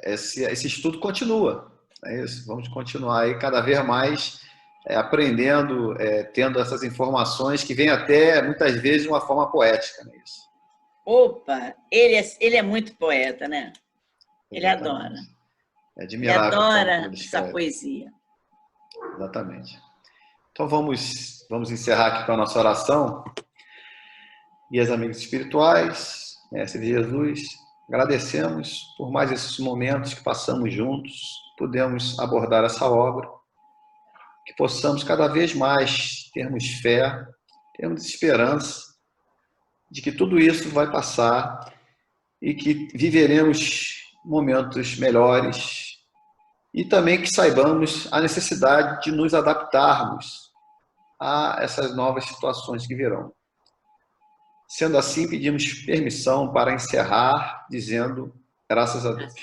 esse estudo continua. É isso. Vamos continuar aí cada vez mais aprendendo, tendo essas informações que vêm até, muitas vezes, de uma forma poética. Né? Isso. Opa, ele é muito poeta, né? Ele Exatamente. adora. É Ele admirável a forma como adora ele essa escreve. poesia. Exatamente. Então vamos encerrar aqui com a nossa oração. Guias amigos espirituais, Mestre Jesus, agradecemos por mais esses momentos que passamos juntos, pudemos abordar essa obra, que possamos cada vez mais termos fé, termos esperança de que tudo isso vai passar e que viveremos momentos melhores e também que saibamos a necessidade de nos adaptarmos a essas novas situações que virão. Sendo assim, pedimos permissão para encerrar dizendo graças a Deus.